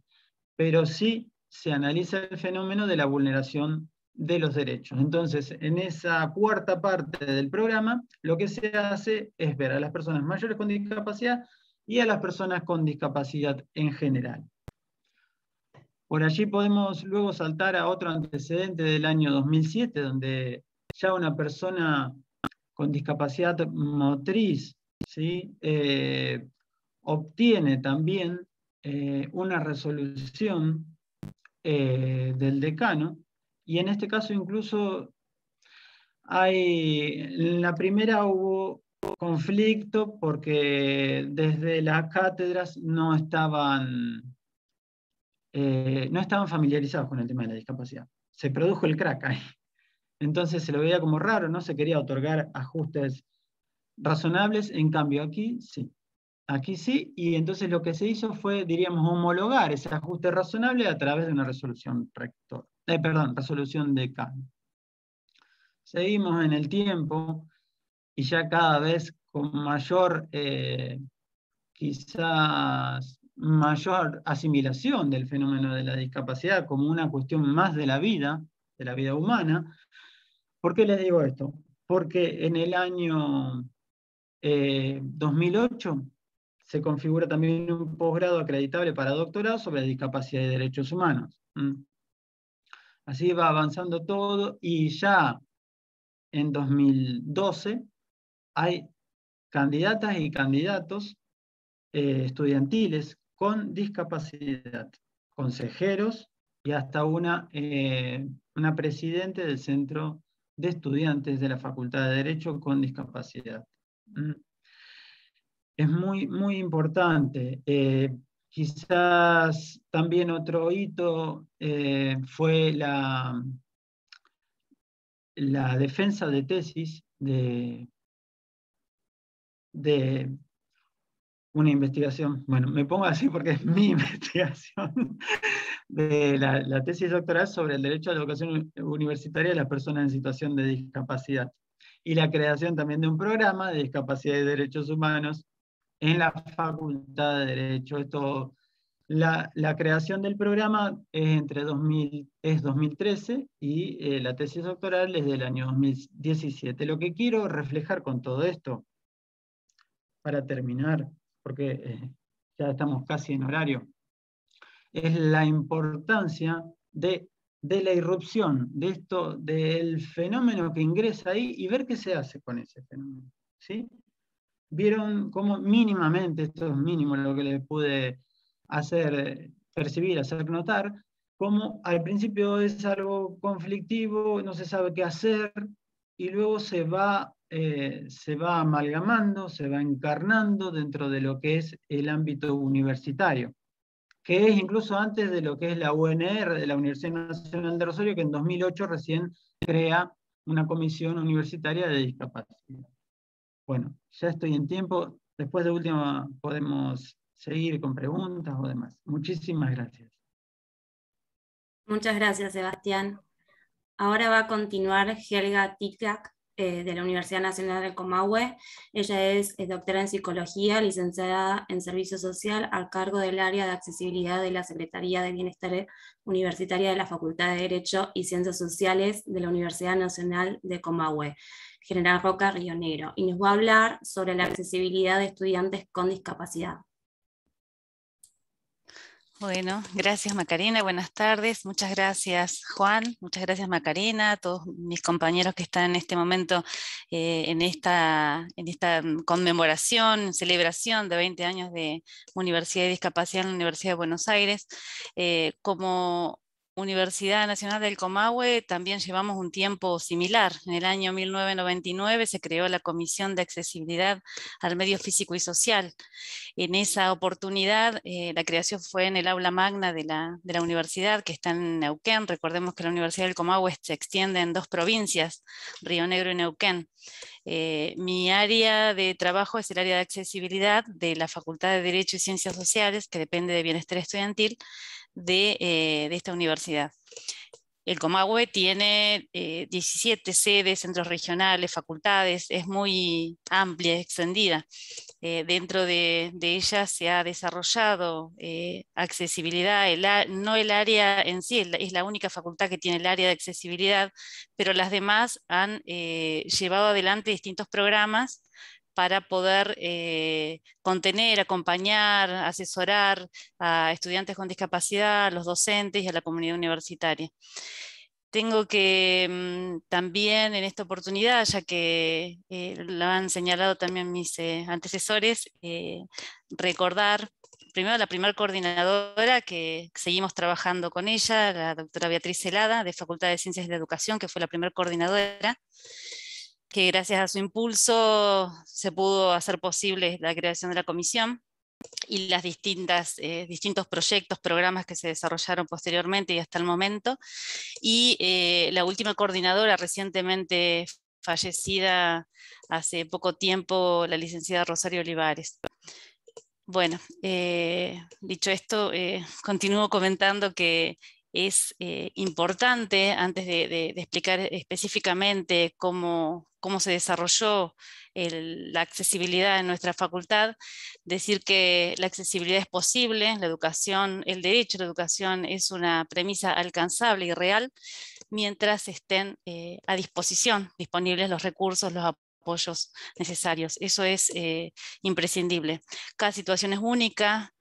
pero sí se analiza el fenómeno de la vulneración de los derechos. Entonces, en esa cuarta parte del programa, lo que se hace es ver a las personas mayores con discapacidad y a las personas con discapacidad en general. Por allí podemos luego saltar a otro antecedente del año 2007, donde ya una persona con discapacidad motriz, ¿sí? Obtiene también una resolución del decano, y en este caso incluso en la primera hubo conflicto porque desde las cátedras no estaban familiarizados con el tema de la discapacidad. Se produjo el crack ahí. Entonces se lo veía como raro, no se quería otorgar ajustes razonables, en cambio aquí sí. Aquí sí, y entonces lo que se hizo fue, diríamos, homologar ese ajuste razonable a través de una resolución resolución de Cano. Seguimos en el tiempo y ya cada vez con mayor, quizás mayor asimilación del fenómeno de la discapacidad como una cuestión más de la vida humana. ¿Por qué les digo esto? Porque en el año 2008 se configura también un posgrado acreditable para doctorado sobre discapacidad y derechos humanos. Así va avanzando todo y ya en 2012 hay candidatas y candidatos estudiantiles con discapacidad, consejeros y hasta una presidente del Centro de Estudiantes de la Facultad de Derecho con discapacidad. Es muy importante. Quizás también otro hito fue la defensa de tesis de una investigación, bueno, me pongo así porque es mi investigación, de la tesis doctoral sobre el derecho a la educación universitaria de las personas en situación de discapacidad, y la creación también de un programa de discapacidad y derechos humanos en la Facultad de Derecho. La creación del programa es 2013 y la tesis doctoral es del año 2017. Lo que quiero reflejar con todo esto, para terminar, porque ya estamos casi en horario, es la importancia de la irrupción de esto, del fenómeno que ingresa ahí y ver qué se hace con ese fenómeno. ¿Sí? Vieron cómo mínimamente, esto es mínimo lo que les pude hacer percibir, hacer notar, cómo al principio es algo conflictivo, no se sabe qué hacer, y luego se va amalgamando, se va encarnando dentro de lo que es el ámbito universitario, que es incluso antes de lo que es la UNR, de la Universidad Nacional de Rosario, que en 2008 recién crea una comisión universitaria de discapacidad. Bueno, ya estoy en tiempo. Después de última podemos seguir con preguntas o demás. Muchísimas gracias. Muchas gracias, Sebastián. Ahora va a continuar Helga Tikak, de la Universidad Nacional del Comahue. Ella es doctora en psicología, licenciada en servicio social, a cargo del área de accesibilidad de la Secretaría de Bienestar Universitaria de la Facultad de Derecho y Ciencias Sociales de la Universidad Nacional de Comahue, General Roca, Río Negro, y nos va a hablar sobre la accesibilidad de estudiantes con discapacidad. Bueno, gracias Macarena, buenas tardes, muchas gracias Juan, muchas gracias Macarena, a todos mis compañeros que están en este momento en esta conmemoración, celebración de 20 años de Universidad de Discapacidad en la Universidad de Buenos Aires. Como Universidad Nacional del Comahue también llevamos un tiempo similar. En el año 1999 se creó la Comisión de Accesibilidad al Medio Físico y Social. En esa oportunidad, la creación fue en el aula magna de la universidad, que está en Neuquén. Recordemos que la Universidad del Comahue se extiende en 2 provincias, Río Negro y Neuquén. Mi área de trabajo es el área de accesibilidad de la Facultad de Derecho y Ciencias Sociales, que depende de Bienestar Estudiantil de esta universidad. El Comahue tiene 17 sedes, centros regionales, facultades, es muy amplia, extendida. Dentro de ellas se ha desarrollado accesibilidad, no el área en sí, es la única facultad que tiene el área de accesibilidad, pero las demás han llevado adelante distintos programas para poder contener, acompañar, asesorar a estudiantes con discapacidad, a los docentes y a la comunidad universitaria. Tengo que también en esta oportunidad, ya que lo han señalado también mis antecesores, recordar primero a la primera coordinadora que seguimos trabajando con ella, la doctora Beatriz Celada, de Facultad de Ciencias de la Educación, que fue la primera coordinadora, que gracias a su impulso se pudo hacer posible la creación de la comisión y las distintos proyectos, programas que se desarrollaron posteriormente y hasta el momento. Y la última coordinadora recientemente fallecida hace poco tiempo, la licenciada Rosario Olivares. Bueno, dicho esto, continúo comentando que es importante, antes de explicar específicamente cómo se desarrolló la accesibilidad en nuestra facultad, decir que la accesibilidad es posible, la educación, el derecho a la educación es una premisa alcanzable y real, mientras estén a disposición, disponibles los recursos, los apoyos necesarios. Eso es imprescindible. Cada situación es única,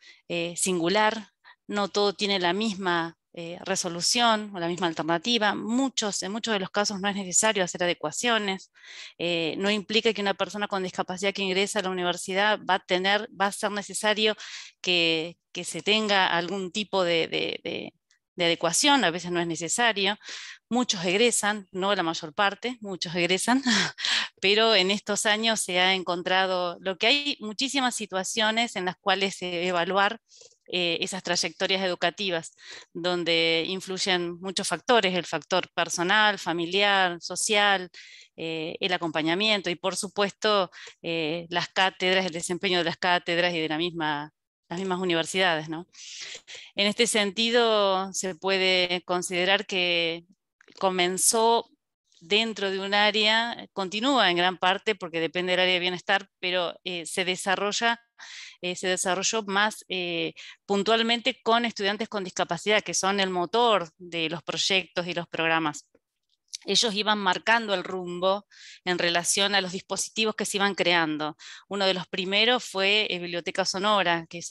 singular, no todo tiene la misma resolución o la misma alternativa. En muchos de los casos no es necesario hacer adecuaciones. No implica que una persona con discapacidad que ingresa a la universidad va a ser necesario que se tenga algún tipo de adecuación, a veces no es necesario. Muchos egresan, no la mayor parte, muchos egresan, pero en estos años se ha encontrado lo que hay muchísimas situaciones en las cuales evaluar esas trayectorias educativas, donde influyen muchos factores, el factor personal, familiar, social, el acompañamiento y por supuesto las cátedras, el desempeño de las cátedras y de las mismas universidades, ¿no? En este sentido, se puede considerar que comenzó dentro de un área, continúa en gran parte porque depende del área de bienestar, pero se desarrolló más puntualmente con estudiantes con discapacidad, que son el motor de los proyectos y los programas. ellos iban marcando el rumbo en relación a los dispositivos que se iban creando. Uno de los primeros fue Biblioteca Sonora, que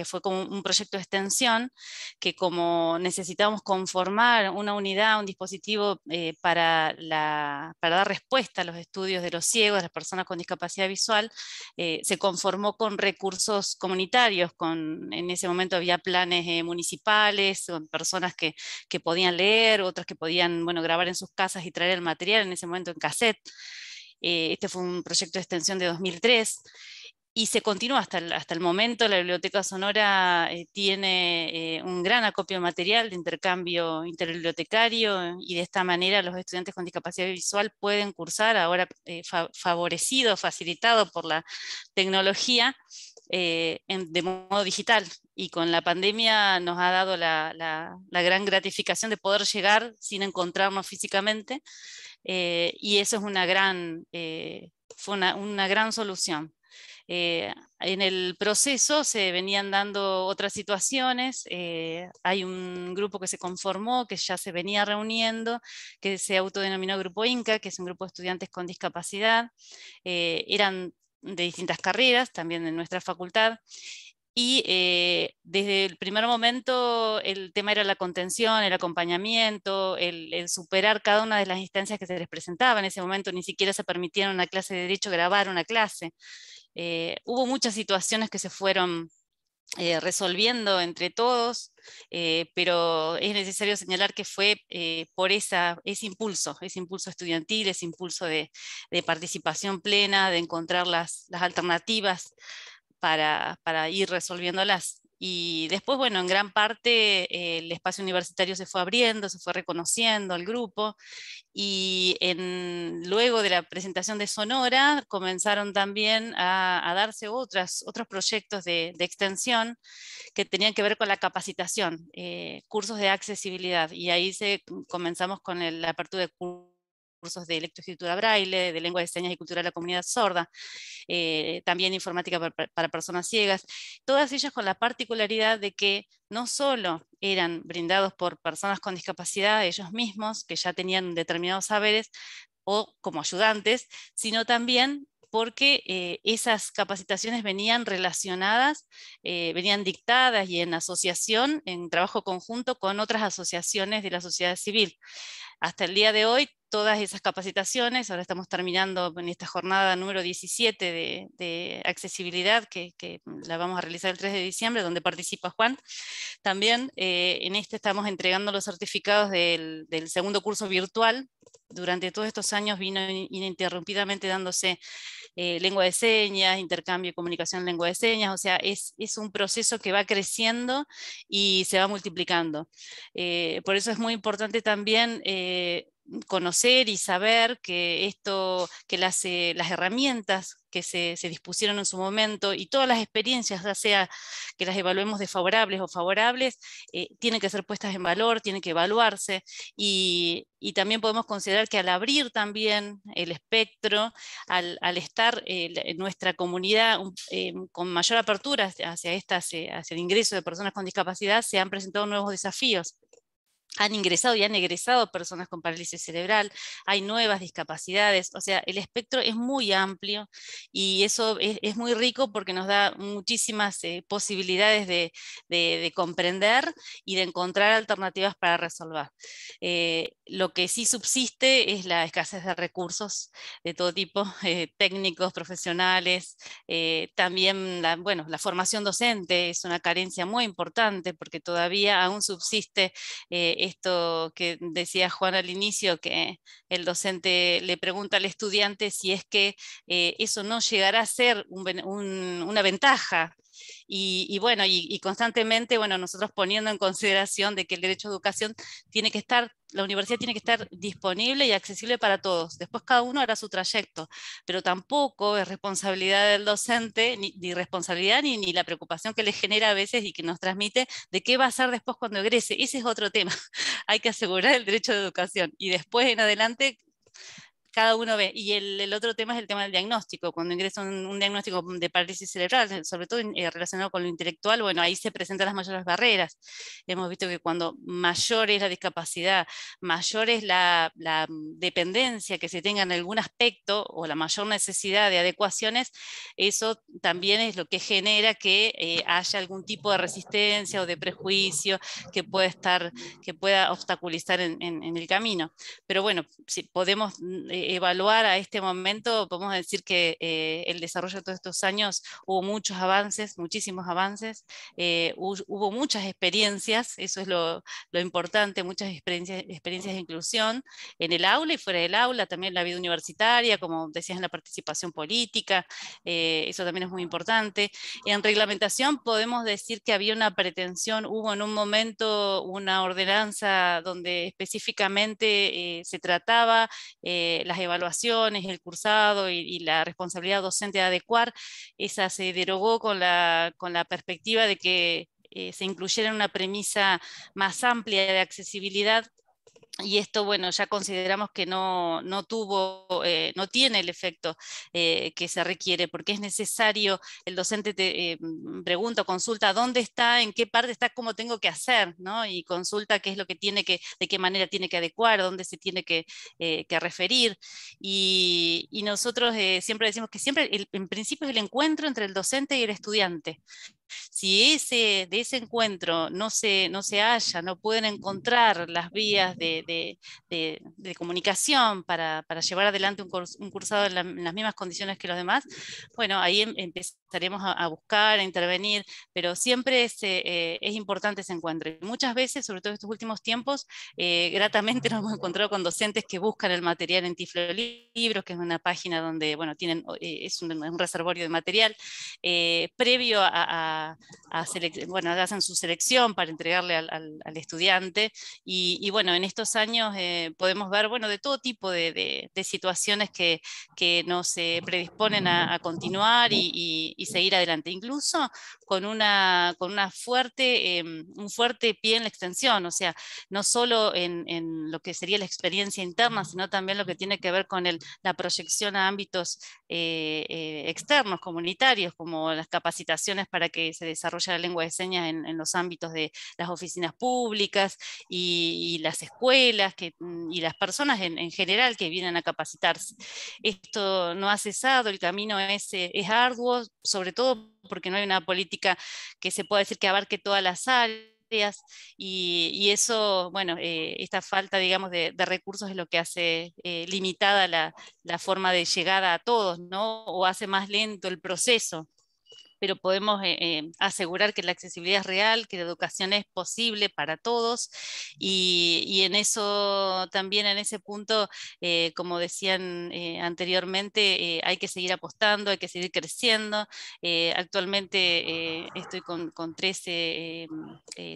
fue como un proyecto de extensión, que como necesitábamos conformar una unidad, un dispositivo para dar respuesta a los estudios de los ciegos, de las personas con discapacidad visual, se conformó con recursos comunitarios, en ese momento había planes municipales, con personas que podían leer, otras que podían, bueno, grabar en sus casas y traer el material, en ese momento en cassette. Este fue un proyecto de extensión de 2003 y se continúa hasta el momento. La Biblioteca Sonora tiene un gran acopio de material de intercambio interbibliotecario, y de esta manera los estudiantes con discapacidad visual pueden cursar, ahora favorecido, facilitado por la tecnología, de modo digital, y con la pandemia nos ha dado la gran gratificación de poder llegar sin encontrarnos físicamente, y eso es fue una gran solución. En el proceso se venían dando otras situaciones, hay un grupo que se conformó, que ya se venía reuniendo, que se autodenominó Grupo Inca, que es un grupo de estudiantes con discapacidad, eran de distintas carreras, también de nuestra facultad, y desde el primer momento el tema era la contención, el acompañamiento, el superar cada una de las instancias que se les presentaba. En ese momento ni siquiera se permitía en una clase de derecho grabar una clase. Hubo muchas situaciones que se fueron resolviendo entre todos, pero es necesario señalar que fue por ese impulso estudiantil, ese impulso de participación plena, de encontrar las alternativas para ir resolviéndolas. Y después, bueno, en gran parte el espacio universitario se fue abriendo, se fue reconociendo el grupo, y luego de la presentación de Sonora comenzaron también a darse otros proyectos de extensión que tenían que ver con la capacitación, cursos de accesibilidad, y ahí comenzamos con la apertura de cursos de lectoescritura braille, de lengua de señas y cultura de la comunidad sorda, también informática para personas ciegas, todas ellas con la particularidad de que no solo eran brindados por personas con discapacidad, ellos mismos, que ya tenían determinados saberes, o como ayudantes, sino también porque esas capacitaciones venían relacionadas, venían dictadas y en asociación, en trabajo conjunto con otras asociaciones de la sociedad civil. Hasta el día de hoy, todas esas capacitaciones, ahora estamos terminando en esta jornada número 17 de accesibilidad, que la vamos a realizar el 3 de diciembre, donde participa Juan. También en estamos entregando los certificados del segundo curso virtual. Durante todos estos años vino ininterrumpidamente dándose lengua de señas, intercambio y comunicación en lengua de señas, o sea, es un proceso que va creciendo y se va multiplicando. Por eso es muy importante también conocer y saber que las herramientas que se dispusieron en su momento y todas las experiencias, ya sea que las evaluemos desfavorables o favorables, tienen que ser puestas en valor, tienen que evaluarse, y también podemos considerar que al abrir también el espectro, al estar en nuestra comunidad con mayor apertura hacia el ingreso de personas con discapacidad, se han presentado nuevos desafíos. Han ingresado y han egresado personas con parálisis cerebral, hay nuevas discapacidades, o sea, el espectro es muy amplio, y eso es muy rico porque nos da muchísimas posibilidades de comprender y de encontrar alternativas para resolver. Lo que sí subsiste es la escasez de recursos de todo tipo, técnicos, profesionales, también la formación docente es una carencia muy importante, porque todavía aún subsiste esto que decía Juan al inicio, que el docente le pregunta al estudiante si es que eso no llegará a ser una ventaja. Y constantemente, nosotros poniendo en consideración de que el derecho a educación la universidad tiene que estar disponible y accesible para todos. Después cada uno hará su trayecto, pero tampoco es responsabilidad del docente, ni responsabilidad ni la preocupación que le genera a veces y que nos transmite de qué va a hacer después cuando egrese. Ese es otro tema. Hay que asegurar el derecho de educación, y después en adelante cada uno ve. Y el otro tema es el tema del diagnóstico. Cuando ingresa un diagnóstico de parálisis cerebral, sobre todo relacionado con lo intelectual, bueno, ahí se presentan las mayores barreras. Hemos visto que cuando mayor es la discapacidad, mayor es la dependencia que se tenga en algún aspecto o la mayor necesidad de adecuaciones, eso también es lo que genera que haya algún tipo de resistencia o de prejuicio que pueda obstaculizar en el camino. Pero bueno, si podemos evaluar a este momento, podemos decir que el desarrollo de todos estos años hubo muchos avances, muchísimos avances, hubo muchas experiencias, eso es lo importante, muchas experiencias de inclusión en el aula y fuera del aula, también la vida universitaria, como decías, en la participación política, eso también es muy importante. En reglamentación podemos decir que había una pretensión, hubo en un momento una ordenanza donde específicamente se trataba las evaluaciones, el cursado y la responsabilidad docente de adecuar. Esa se derogó con la perspectiva de que se incluyera en una premisa más amplia de accesibilidad. Y esto, bueno, ya consideramos que no tiene el efecto que se requiere, porque es necesario, el docente te pregunta o consulta dónde está, en qué parte está, cómo tengo que hacer, ¿no? Y consulta qué es lo que de qué manera tiene que adecuar, dónde se tiene que referir. Y nosotros siempre decimos que siempre, en principio, es el encuentro entre el docente y el estudiante. Si de ese encuentro no se halla, no pueden encontrar las vías de comunicación para llevar adelante un cursado en las mismas condiciones que los demás, bueno, ahí empezaremos a buscar, a intervenir, pero siempre es importante ese encuentro. Y muchas veces, sobre todo en estos últimos tiempos, gratamente nos hemos encontrado con docentes que buscan el material en Tiflolibros, que es una página donde, bueno, es un reservorio de material previo bueno, hacen su selección para entregarle al estudiante y bueno, en estos años podemos ver, bueno, de todo tipo de situaciones que nos predisponen a continuar y seguir adelante, incluso con un fuerte pie en la extensión, o sea, no solo en lo que sería la experiencia interna, sino también lo que tiene que ver con la proyección a ámbitos externos, comunitarios, como las capacitaciones para que se desarrolle la lengua de señas en los ámbitos de las oficinas públicas y las escuelas y las personas en general que vienen a capacitarse. Esto no ha cesado, el camino es arduo, sobre todo porque no hay una política que se pueda decir que abarque todas las áreas. Y eso, bueno, esta falta, digamos, de recursos es lo que hace limitada la forma de llegada a todos, ¿no? O hace más lento el proceso. Pero podemos asegurar que la accesibilidad es real, que la educación es posible para todos y en eso también, en ese punto, como decían anteriormente, hay que seguir apostando, hay que seguir creciendo. Actualmente estoy con 13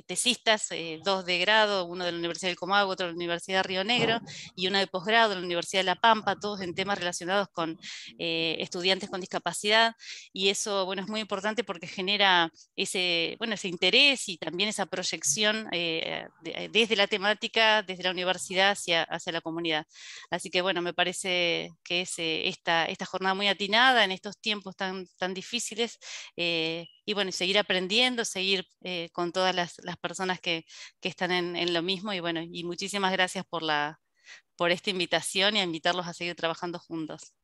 tesistas, 2 de grado, uno de la Universidad del Comahue, otro de la Universidad de Río Negro y uno de posgrado de la Universidad de La Pampa, todos en temas relacionados con estudiantes con discapacidad, y eso, bueno, es muy importante porque genera ese interés y también esa proyección desde la temática, desde la universidad hacia la comunidad. Así que bueno, me parece que es esta jornada muy atinada en estos tiempos tan difíciles y bueno, seguir aprendiendo, seguir con todas las personas que están en lo mismo y bueno, y muchísimas gracias por esta invitación y a invitarlos a seguir trabajando juntos.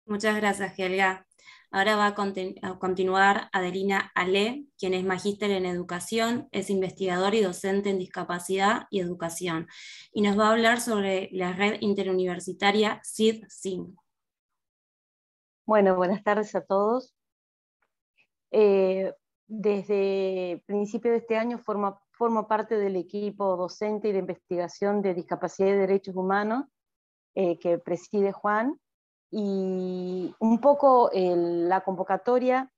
Muchas gracias, Helga. Ahora va a continuar Adelina Ale, quien es magíster en educación, es investigador y docente en discapacidad y educación, y nos va a hablar sobre la red interuniversitaria CID-SIN. Bueno, buenas tardes a todos. Desde principio de este año formo parte del equipo docente y de investigación de discapacidad y derechos humanos que preside Juan, y un poco la convocatoria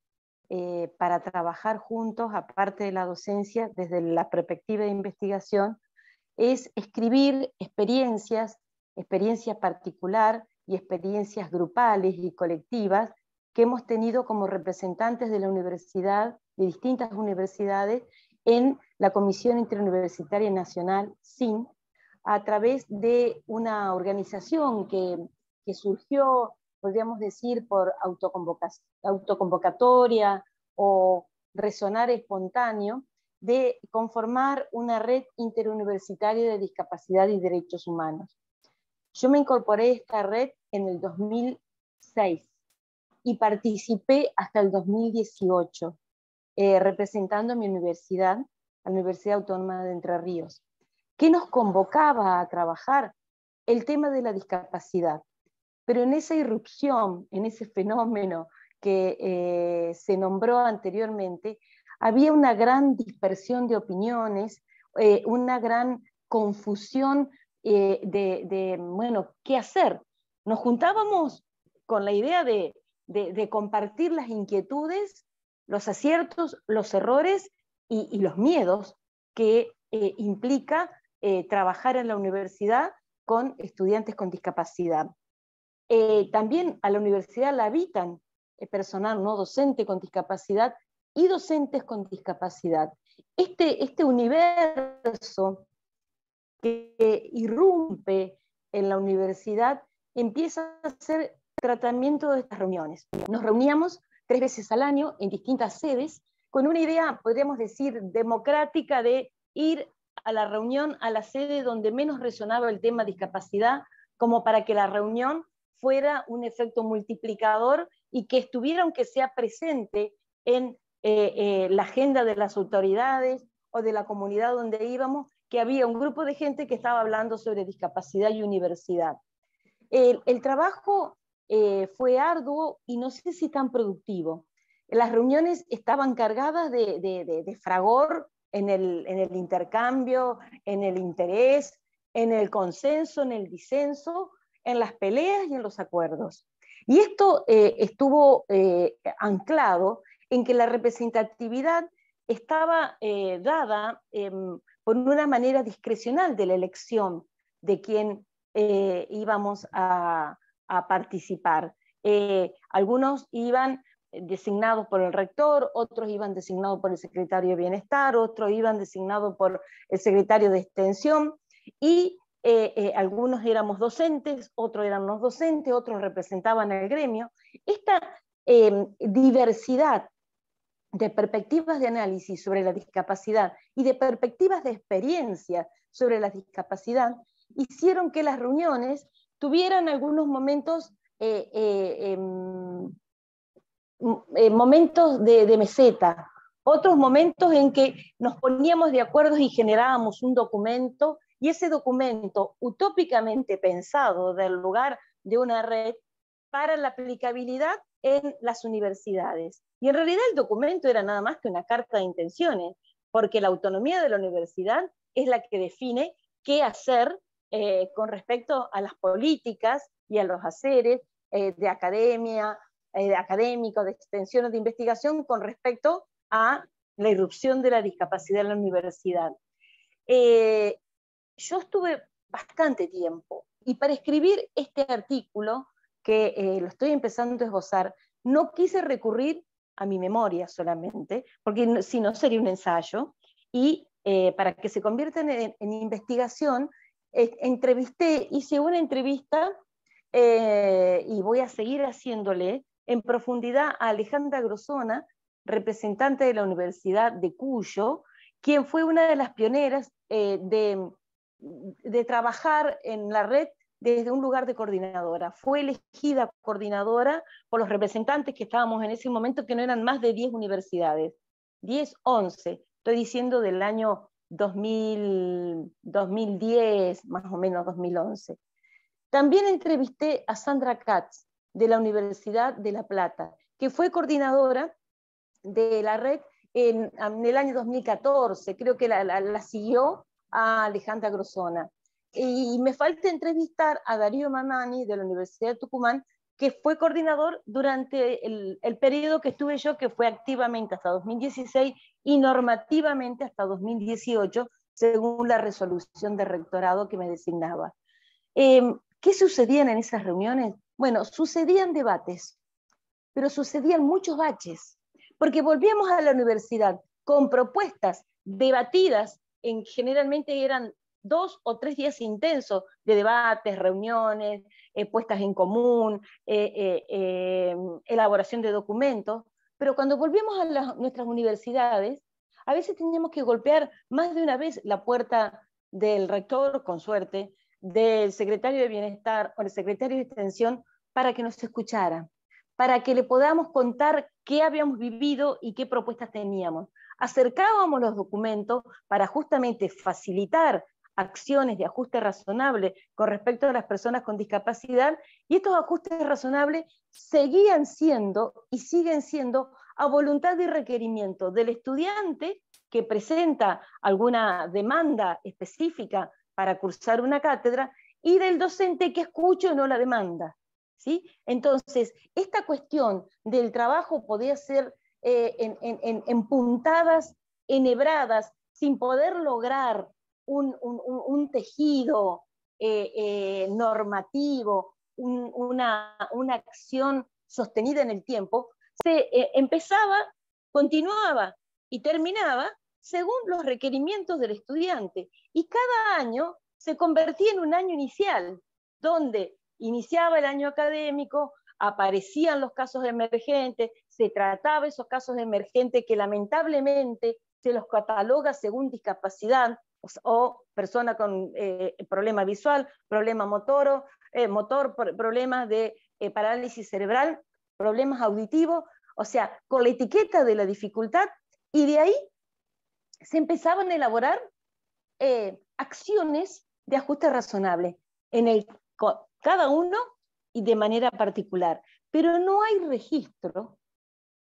para trabajar juntos, aparte de la docencia, desde la perspectiva de investigación, es escribir experiencias particular y experiencias grupales y colectivas que hemos tenido como representantes de la universidad, de distintas universidades, en la Comisión Interuniversitaria Nacional, SIN, a través de una organización que surgió, podríamos decir, por autoconvocatoria o resonar espontáneo, de conformar una red interuniversitaria de discapacidad y derechos humanos. Yo me incorporé a esta red en el 2006 y participé hasta el 2018, representando a mi universidad, la Universidad Autónoma de Entre Ríos. ¿Qué nos convocaba a trabajar? El tema de la discapacidad. Pero en esa irrupción, en ese fenómeno que se nombró anteriormente, había una gran dispersión de opiniones, una gran confusión bueno, ¿qué hacer? Nos juntábamos con la idea de compartir las inquietudes, los aciertos, los errores y los miedos que implica trabajar en la universidad con estudiantes con discapacidad. También a la universidad la habitan personal no docente con discapacidad y docentes con discapacidad. Este universo que irrumpe en la universidad empieza a hacer tratamiento de estas reuniones. Nos reuníamos 3 veces al año en distintas sedes con una idea, podríamos decir, democrática de ir a la reunión, a la sede donde menos resonaba el tema discapacidad, como para que la reunión fuera un efecto multiplicador y que estuviera, aunque sea presente, en la agenda de las autoridades o de la comunidad donde íbamos, que había un grupo de gente que estaba hablando sobre discapacidad y universidad. El trabajo fue arduo y no sé si tan productivo. Las reuniones estaban cargadas de fragor en el intercambio, en el interés, en el consenso, en el disenso, en las peleas y en los acuerdos. Y esto estuvo anclado en que la representatividad estaba dada por una manera discrecional de la elección de quién íbamos a participar. Algunos iban designados por el rector, otros iban designados por el secretario de Bienestar, otros iban designados por el secretario de Extensión, y algunos éramos docentes, otros eran no docentes, otros representaban el gremio. Esta diversidad de perspectivas de análisis sobre la discapacidad y de perspectivas de experiencia sobre la discapacidad hicieron que las reuniones tuvieran algunos momentos momentos de meseta, otros momentos en que nos poníamos de acuerdo y generábamos un documento, y ese documento utópicamente pensado del lugar de una red para la aplicabilidad en las universidades. Y en realidad el documento era nada más que una carta de intenciones, porque la autonomía de la universidad es la que define qué hacer con respecto a las políticas y a los haceres de academia, de académicos, de extensión o de investigación con respecto a la irrupción de la discapacidad en la universidad. Yo estuve bastante tiempo, y para escribir este artículo, que lo estoy empezando a esbozar, no quise recurrir a mi memoria solamente, porque si no sería un ensayo, y para que se convierta en investigación, hice una entrevista, y voy a seguir haciéndole en profundidad a Alejandra Grosona, representante de la Universidad de Cuyo, quien fue una de las pioneras de trabajar en la red desde un lugar de coordinadora. Fue elegida coordinadora por los representantes que estábamos en ese momento, que no eran más de 10 universidades, 10, 11, estoy diciendo del año 2010, más o menos 2011. También entrevisté a Sandra Katz, de la Universidad de La Plata, que fue coordinadora de la red en el año 2014, creo que la siguió a Alejandra Grosona. Y me falta entrevistar a Darío Mamani, de la Universidad de Tucumán, que fue coordinador durante el periodo que estuve yo, que fue activamente hasta 2016 y normativamente hasta 2018, según la resolución de rectorado que me designaba. ¿Qué sucedían en esas reuniones? Bueno, sucedían debates, pero sucedían muchos baches, porque volvíamos a la universidad con propuestas debatidas, generalmente eran 2 o 3 días intensos de debates, reuniones, puestas en común, elaboración de documentos, pero cuando volvemos a nuestras universidades, a veces teníamos que golpear más de una vez la puerta del rector, con suerte, del secretario de Bienestar o del secretario de Extensión, para que nos escuchara, para que le podamos contar qué habíamos vivido y qué propuestas teníamos. Acercábamos los documentos para justamente facilitar acciones de ajuste razonable con respecto a las personas con discapacidad, y estos ajustes razonables seguían siendo y siguen siendo a voluntad y requerimiento del estudiante que presenta alguna demanda específica para cursar una cátedra, y del docente que escucha o no la demanda, ¿sí? Entonces, esta cuestión del trabajo podía ser en puntadas enhebradas, sin poder lograr un tejido normativo, una acción sostenida en el tiempo, se empezaba, continuaba y terminaba según los requerimientos del estudiante. Y cada año se convertía en un año inicial, donde iniciaba el año académico, aparecían los casos emergentes, se trataba esos casos emergentes que lamentablemente se los cataloga según discapacidad, o persona con problema visual, problema motor, problemas de parálisis cerebral, problemas auditivos, o sea, con la etiqueta de la dificultad, y de ahí se empezaban a elaborar acciones de ajuste razonable, cada uno y de manera particular, pero no hay registro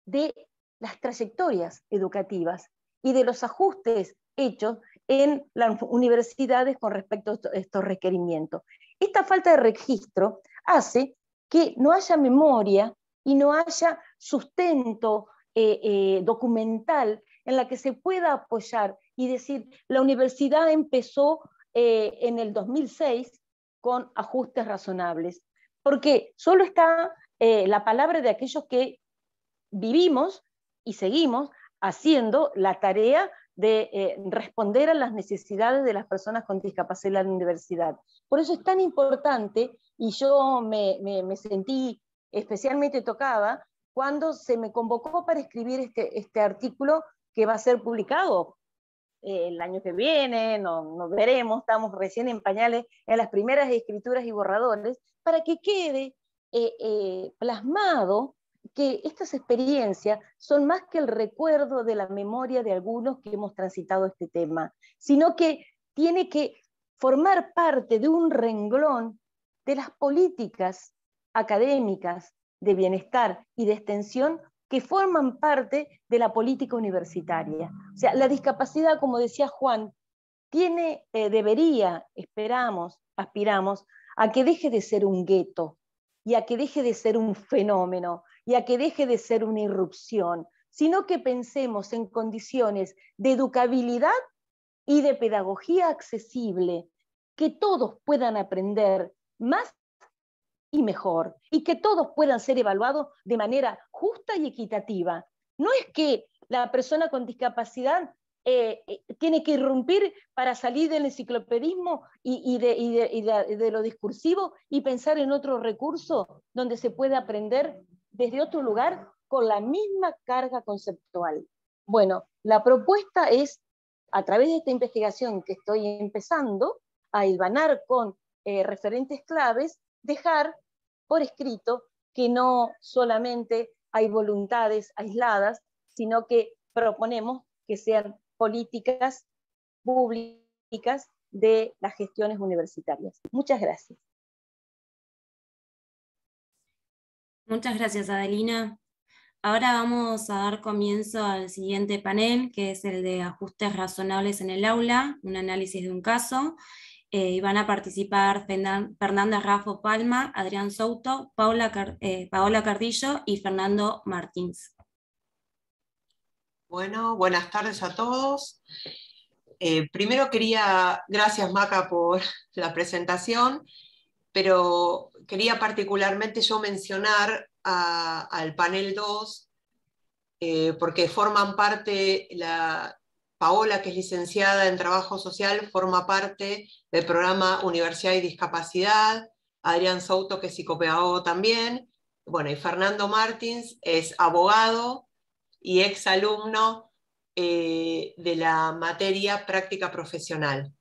de las trayectorias educativas y de los ajustes hechos en las universidades con respecto a estos requerimientos. Esta falta de registro hace que no haya memoria y no haya sustento documental en la que se pueda apoyar y decir, la universidad empezó en el 2006 con ajustes razonables, porque solo está la palabra de aquellos que vivimos y seguimos haciendo la tarea de responder a las necesidades de las personas con discapacidad en la universidad. Por eso es tan importante, y yo me sentí especialmente tocada cuando se me convocó para escribir este artículo que va a ser publicado el año que viene, nos veremos, estamos recién en pañales en las primeras escrituras y borradores, para que quede plasmado que estas experiencias son más que el recuerdo de la memoria de algunos que hemos transitado este tema, sino que tiene que formar parte de un renglón de las políticas académicas de bienestar y de extensión que forman parte de la política universitaria. O sea, la discapacidad, como decía Juan, debería, esperamos, aspiramos, a que deje de ser un gueto, y a que deje de ser un fenómeno, y a que deje de ser una irrupción, sino que pensemos en condiciones de educabilidad y de pedagogía accesible, que todos puedan aprender más y mejor, y que todos puedan ser evaluados de manera justa y equitativa. No es que la persona con discapacidad tiene que irrumpir para salir del enciclopedismo y de lo discursivo y pensar en otro recurso donde se puede aprender desde otro lugar con la misma carga conceptual. Bueno, la propuesta es, a través de esta investigación que estoy empezando a hilvanar con referentes claves, dejar por escrito que no solamente hay voluntades aisladas, sino que proponemos que sean políticas públicas de las gestiones universitarias. Muchas gracias. Muchas gracias, Adelina. Ahora vamos a dar comienzo al siguiente panel, que es el de ajustes razonables en el aula, un análisis de un caso. Y van a participar Fernanda Raffo Palma, Adrián Souto, Paola Cardillo y Fernando Martins. Bueno, buenas tardes a todos. Primero gracias Maca por la presentación, pero quería particularmente yo mencionar al panel 2, porque forman parte Paola, que es licenciada en Trabajo Social, forma parte del programa Universidad y Discapacidad. Adrián Souto, que es psicopedagogo también. Bueno, y Fernando Martins es abogado y exalumno de la materia práctica profesional.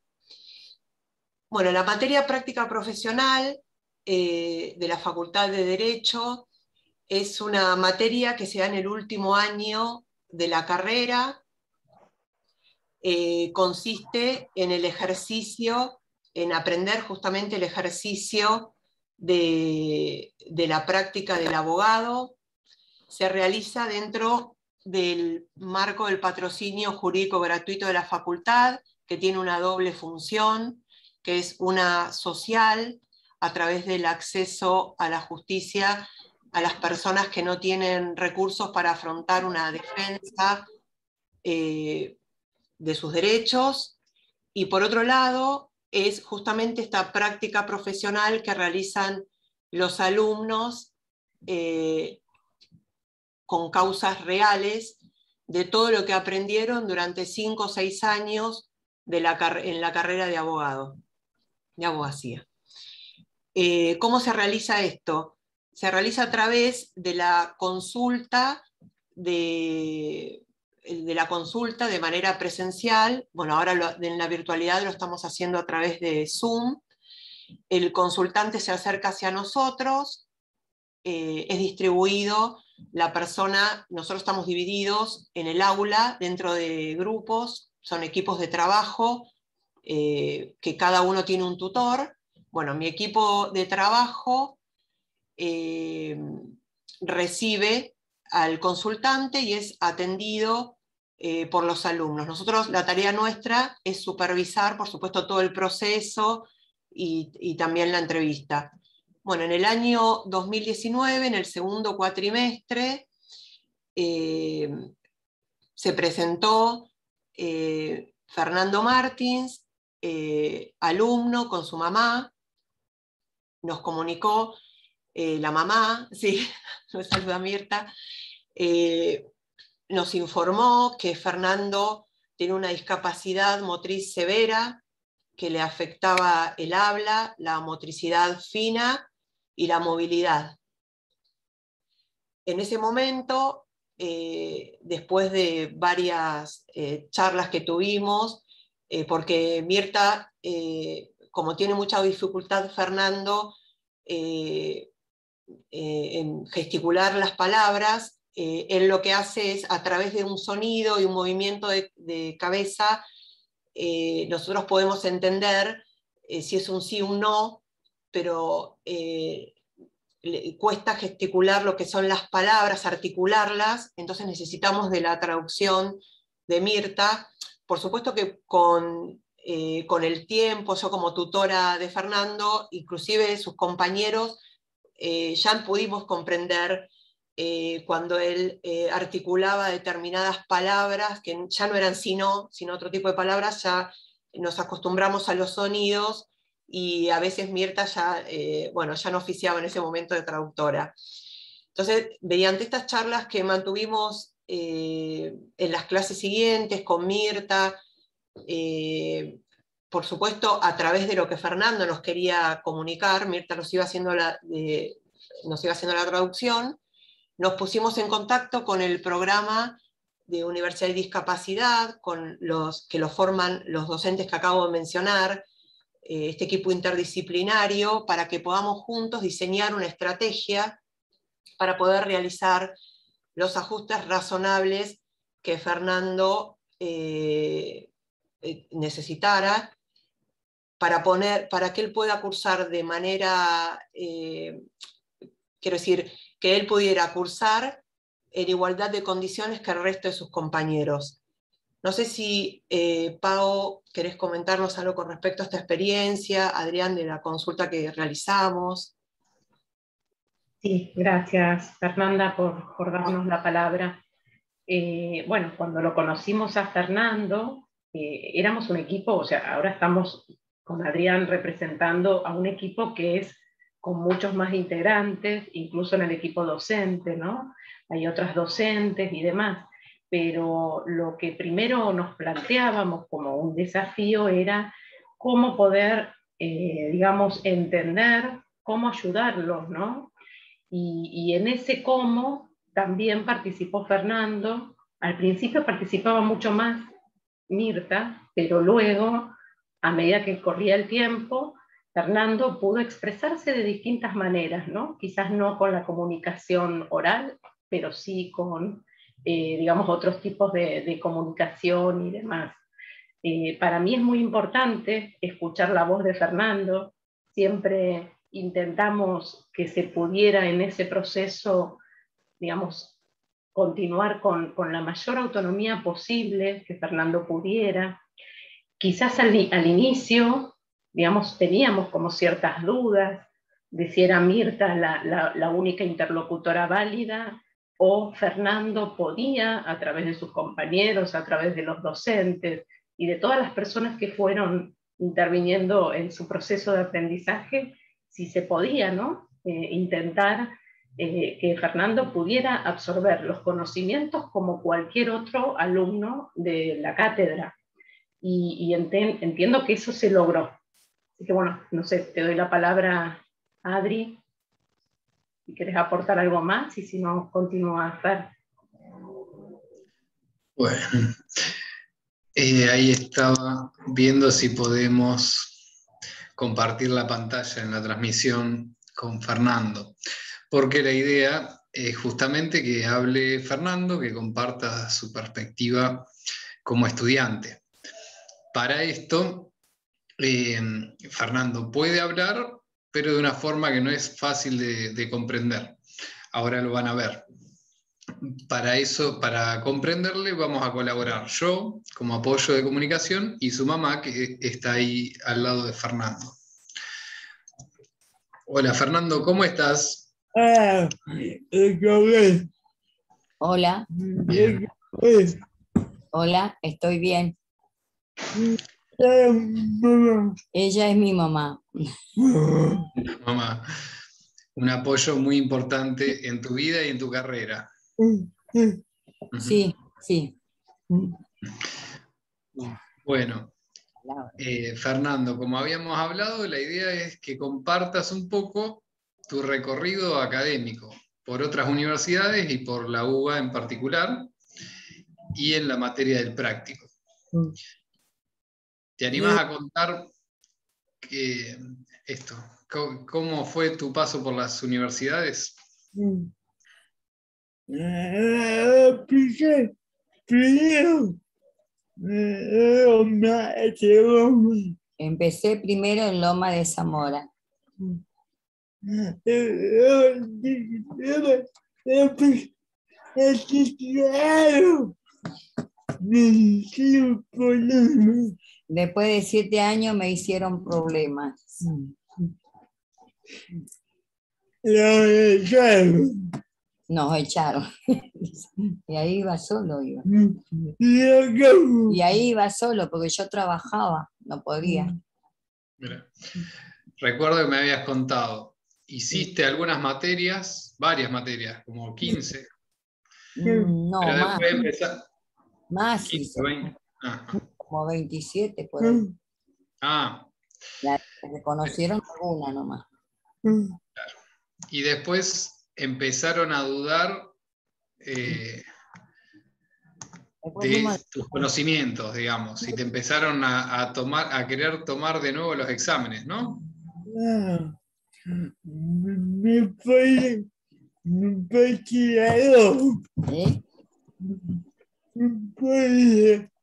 Bueno, la materia práctica profesional de la Facultad de Derecho es una materia que se da en el último año de la carrera. Consiste en el ejercicio, en aprender justamente el ejercicio de la práctica del abogado. Se realiza dentro del marco del patrocinio jurídico gratuito de la facultad, que tiene una doble función, que es una social, a través del acceso a la justicia a las personas que no tienen recursos para afrontar una defensa de sus derechos, y por otro lado es justamente esta práctica profesional que realizan los alumnos con causas reales de todo lo que aprendieron durante 5 o 6 años en la carrera de abogacía. ¿Cómo se realiza esto? Se realiza a través de la consulta de manera presencial. Bueno, ahora en la virtualidad lo estamos haciendo a través de Zoom. El consultante se acerca hacia nosotros, es distribuido, nosotros estamos divididos en el aula dentro de grupos, son equipos de trabajo, que cada uno tiene un tutor. Bueno, mi equipo de trabajo recibe al consultante y es atendido por los alumnos. Nosotros, la tarea nuestra es supervisar, por supuesto, todo el proceso y también la entrevista. Bueno, en el año 2019, en el segundo cuatrimestre, se presentó Fernando Martins, alumno con su mamá. Nos comunicó la mamá, sí, nos saluda Mirta, nos informó que Fernando tiene una discapacidad motriz severa que le afectaba el habla, la motricidad fina y la movilidad. En ese momento, después de varias charlas que tuvimos, porque Mirta, como tiene mucha dificultad Fernando en gesticular las palabras, él lo que hace es, a través de un sonido y un movimiento de cabeza, nosotros podemos entender si es un sí o un no, pero le cuesta gesticular lo que son las palabras, articularlas, entonces necesitamos de la traducción de Mirta. Por supuesto que con el tiempo, yo como tutora de Fernando, inclusive sus compañeros, ya pudimos comprender cuando él articulaba determinadas palabras, que ya no eran sino otro tipo de palabras, ya nos acostumbramos a los sonidos, y a veces Mirta ya no oficiaba en ese momento de traductora. Entonces, mediante estas charlas que mantuvimos en las clases siguientes con Mirta, por supuesto a través de lo que Fernando nos quería comunicar, Mirta nos iba haciendo la traducción, nos pusimos en contacto con el programa de Universidad y Discapacidad, con que lo forman los docentes que acabo de mencionar, este equipo interdisciplinario, para que podamos juntos diseñar una estrategia para poder realizar los ajustes razonables que Fernando necesitara para que él pueda cursar de manera, quiero decir, que él pudiera cursar en igualdad de condiciones que el resto de sus compañeros. No sé si, Pau, querés comentarnos algo con respecto a esta experiencia, Adrián, de la consulta que realizamos. Sí, gracias Fernanda por darnos la palabra. Bueno, cuando lo conocimos a Fernando, éramos un equipo, o sea, ahora estamos con Adrián representando a un equipo que es con muchos más integrantes, incluso en el equipo docente, ¿no? Hay otras docentes y demás. pero lo que primero nos planteábamos como un desafío era cómo poder, digamos, entender, cómo ayudarlos, ¿no? Y en ese cómo también participó Fernando. Al principio participaba mucho más Mirta, pero luego, a medida que corría el tiempo, Fernando pudo expresarse de distintas maneras, ¿no? Quizás no con la comunicación oral, pero sí con, digamos, otros tipos de comunicación y demás. Para mí es muy importante escuchar la voz de Fernando. Siempre intentamos que se pudiera en ese proceso, digamos, continuar con la mayor autonomía posible, que Fernando pudiera. Quizás al inicio, digamos, teníamos como ciertas dudas de si era Mirta la única interlocutora válida, o Fernando podía, a través de sus compañeros, a través de los docentes y de todas las personas que fueron interviniendo en su proceso de aprendizaje, si se podía, ¿no? Intentar que Fernando pudiera absorber los conocimientos como cualquier otro alumno de la cátedra. Y entiendo que eso se logró. Así que bueno, no sé, te doy la palabra a Adri, si quieres aportar algo más, y si no, continúa a Fer. Bueno, ahí estaba viendo si podemos compartir la pantalla en la transmisión con Fernando, porque la idea es justamente que hable Fernando, que comparta su perspectiva como estudiante. Para esto, Fernando puede hablar, pero de una forma que no es fácil de comprender. Ahora lo van a ver. Para eso, para comprenderle, vamos a colaborar yo como apoyo de comunicación y su mamá, que está ahí al lado de Fernando. Hola Fernando, ¿cómo estás? Hola. Bien. Hola, estoy bien. Ella es mi mamá. Mamá, un apoyo muy importante en tu vida y en tu carrera. Sí, sí. Bueno, Fernando, como habíamos hablado, la idea es que compartas un poco tu recorrido académico por otras universidades y por la UBA en particular, y en la materia del práctico. ¿Te animás a contar cómo fue tu paso por las universidades? Empecé primero en Loma de Zamora. Después de 7 años me hicieron problemas. Nos echaron. Y ahí iba solo. Y ahí iba solo porque yo trabajaba, no podía. Mira, recuerdo que me habías contado, hiciste algunas materias, varias materias, como 15. No, pero más. después empezar. Más 15, 20. Como 27 por ahí. La reconocieron alguna nomás. Claro. Y después empezaron a dudar de tus conocimientos, digamos, y te empezaron a querer tomar de nuevo los exámenes, ¿no?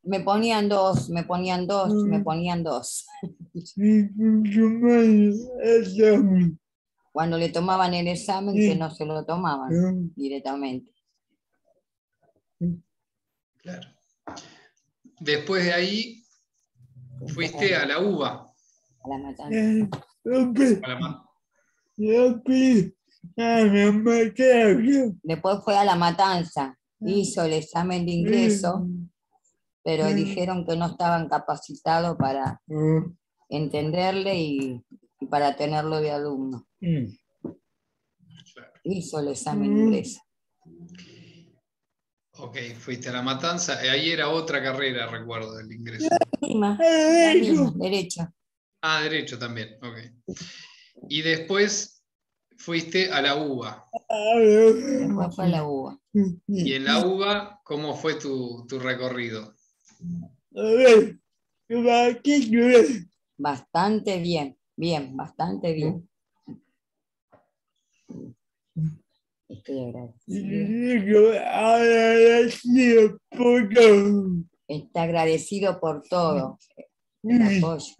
Me ponían dos. Cuando le tomaban el examen, que no se lo tomaban directamente. Claro. Después de ahí, fuiste a la UBA. A la Matanza. Después fue a La Matanza. Hizo el examen de ingreso, pero dijeron que no estaban capacitados para entenderle y para tenerlo de alumno. Hizo el examen de ingreso. Ok. Ok, fuiste a La Matanza. Ahí era otra carrera, recuerdo, del ingreso. La misma, derecho. Ah, derecho también, ok. Y después fuiste a la UBA. Después fue a la UBA. Y en la UBA, ¿cómo fue tu recorrido? Bastante bien, bastante bien. Estoy agradecido. Está agradecido por todo el apoyo.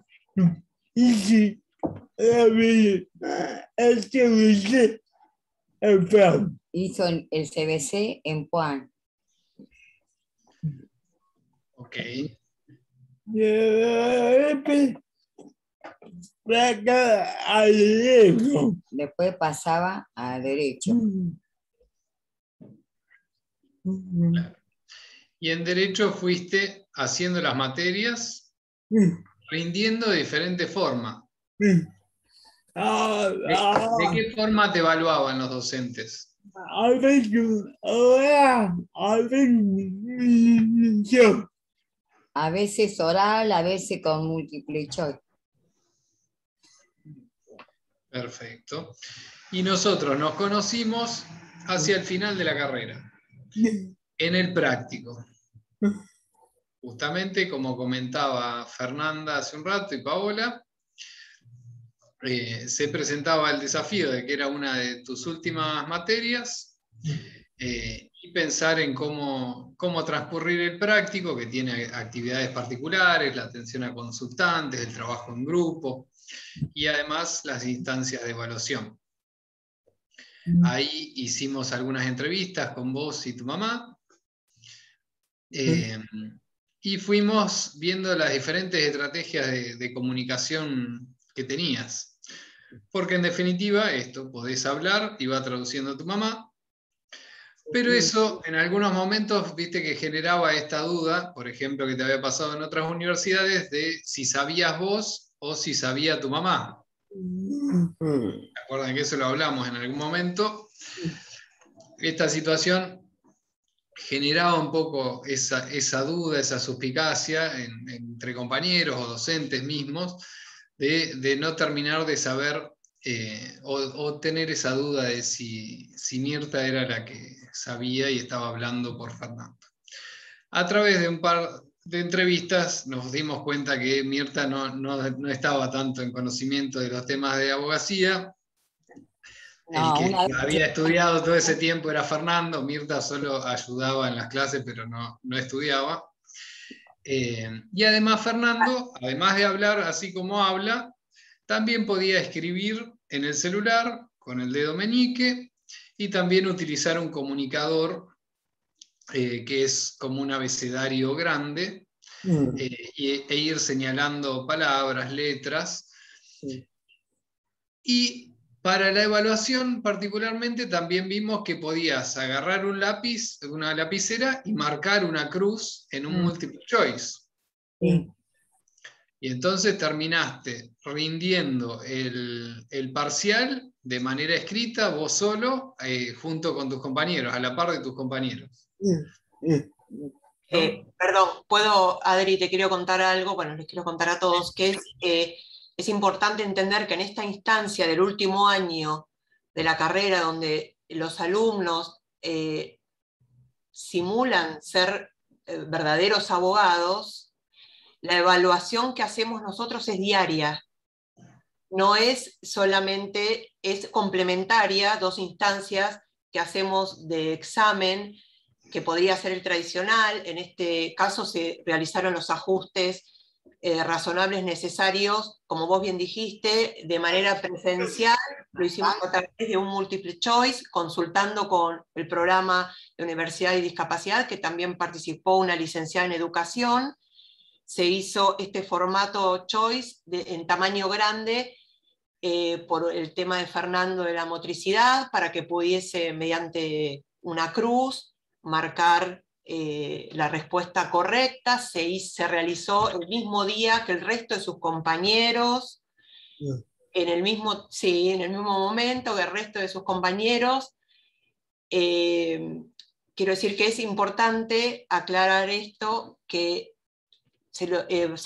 Hizo el CBC en Puan. Ok. Después pasaba a derecho. Y en derecho fuiste haciendo las materias, rindiendo de diferente forma. ¿De qué forma te evaluaban los docentes? A veces oral, a veces con múltiple choice. Perfecto. Y nosotros nos conocimos hacia el final de la carrera, en el práctico. Justamente como comentaba Fernanda hace un rato y Paola, se presentaba el desafío de que era una de tus últimas materias y pensar en cómo transcurrir el práctico, que tiene actividades particulares, la atención a consultantes, el trabajo en grupo y además las instancias de evaluación. Ahí hicimos algunas entrevistas con vos y tu mamá y fuimos viendo las diferentes estrategias de comunicación que tenías. Porque en definitiva esto, podés hablar y va traduciendo a tu mamá, pero eso en algunos momentos viste que generaba esta duda, por ejemplo, que te había pasado en otras universidades, de si sabías vos o si sabía tu mamá. ¿Se acuerdan que eso lo hablamos en algún momento? Esta situación generaba un poco esa duda, esa suspicacia entre compañeros o docentes mismos, de no terminar de saber o tener esa duda de si Mirta era la que sabía y estaba hablando por Fernando. A través de un par de entrevistas nos dimos cuenta que Mirta no estaba tanto en conocimiento de los temas de abogacía. El que había estudiado todo ese tiempo era Fernando, Mirta solo ayudaba en las clases, pero no estudiaba. Y además Fernando, además de hablar así como habla, también podía escribir en el celular con el dedo meñique y también utilizar un comunicador que es como un abecedario grande e ir señalando palabras, letras. Y para la evaluación particularmente también vimos que podías agarrar un lápiz, una lapicera y marcar una cruz en un multiple choice. Y entonces terminaste rindiendo el parcial de manera escrita, vos solo, junto con tus compañeros, a la par de tus compañeros. Perdón, Adri, te quiero contar algo, bueno, les quiero contar a todos, que es importante entender que en esta instancia del último año de la carrera, donde los alumnos simulan ser verdaderos abogados, la evaluación que hacemos nosotros es diaria. No es solamente, es complementaria, 2 instancias que hacemos de examen, que podría ser el tradicional. En este caso se realizaron los ajustes razonables necesarios, como vos bien dijiste, de manera presencial. Lo hicimos a través de un multiple choice, consultando con el programa de Universidad y Discapacidad, que también participó una licenciada en educación. Se hizo este formato choice en tamaño grande por el tema de Fernando de la motricidad, para que pudiese, mediante una cruz, marcar la respuesta correcta. Se realizó el mismo día que el resto de sus compañeros, en el mismo momento que el resto de sus compañeros. quiero decir que es importante aclarar esto, que se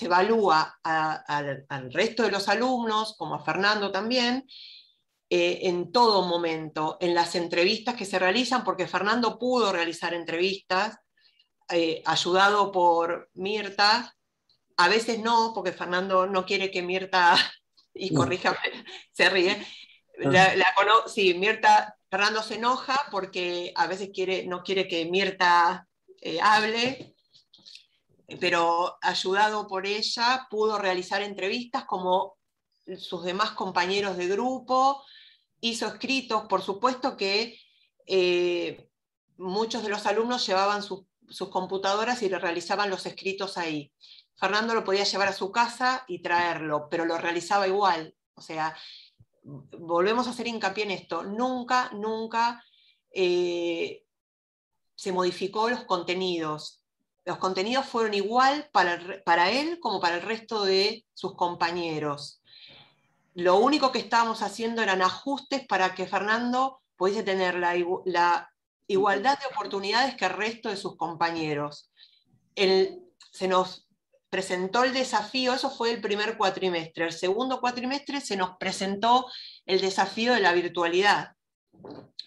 evalúa al resto de los alumnos, como a Fernando también, en todo momento, en las entrevistas que se realizan, porque Fernando pudo realizar entrevistas, ayudado por Mirta, a veces no, porque Fernando no quiere que Mirta, y corríjame, se ríe, sí, Mirta, Fernando se enoja porque a veces no quiere que Mirta hable, pero ayudado por ella pudo realizar entrevistas como sus demás compañeros de grupo, hizo escritos, por supuesto que muchos de los alumnos llevaban sus computadoras y le realizaban los escritos ahí. Fernando lo podía llevar a su casa y traerlo, pero lo realizaba igual. O sea, volvemos a hacer hincapié en esto, nunca se modificó los contenidos. Los contenidos fueron igual para él como para el resto de sus compañeros. Lo único que estábamos haciendo eran ajustes para que Fernando pudiese tener la igualdad de oportunidades que el resto de sus compañeros. Se nos presentó el desafío, eso fue el primer cuatrimestre. El segundo cuatrimestre se nos presentó el desafío de la virtualidad.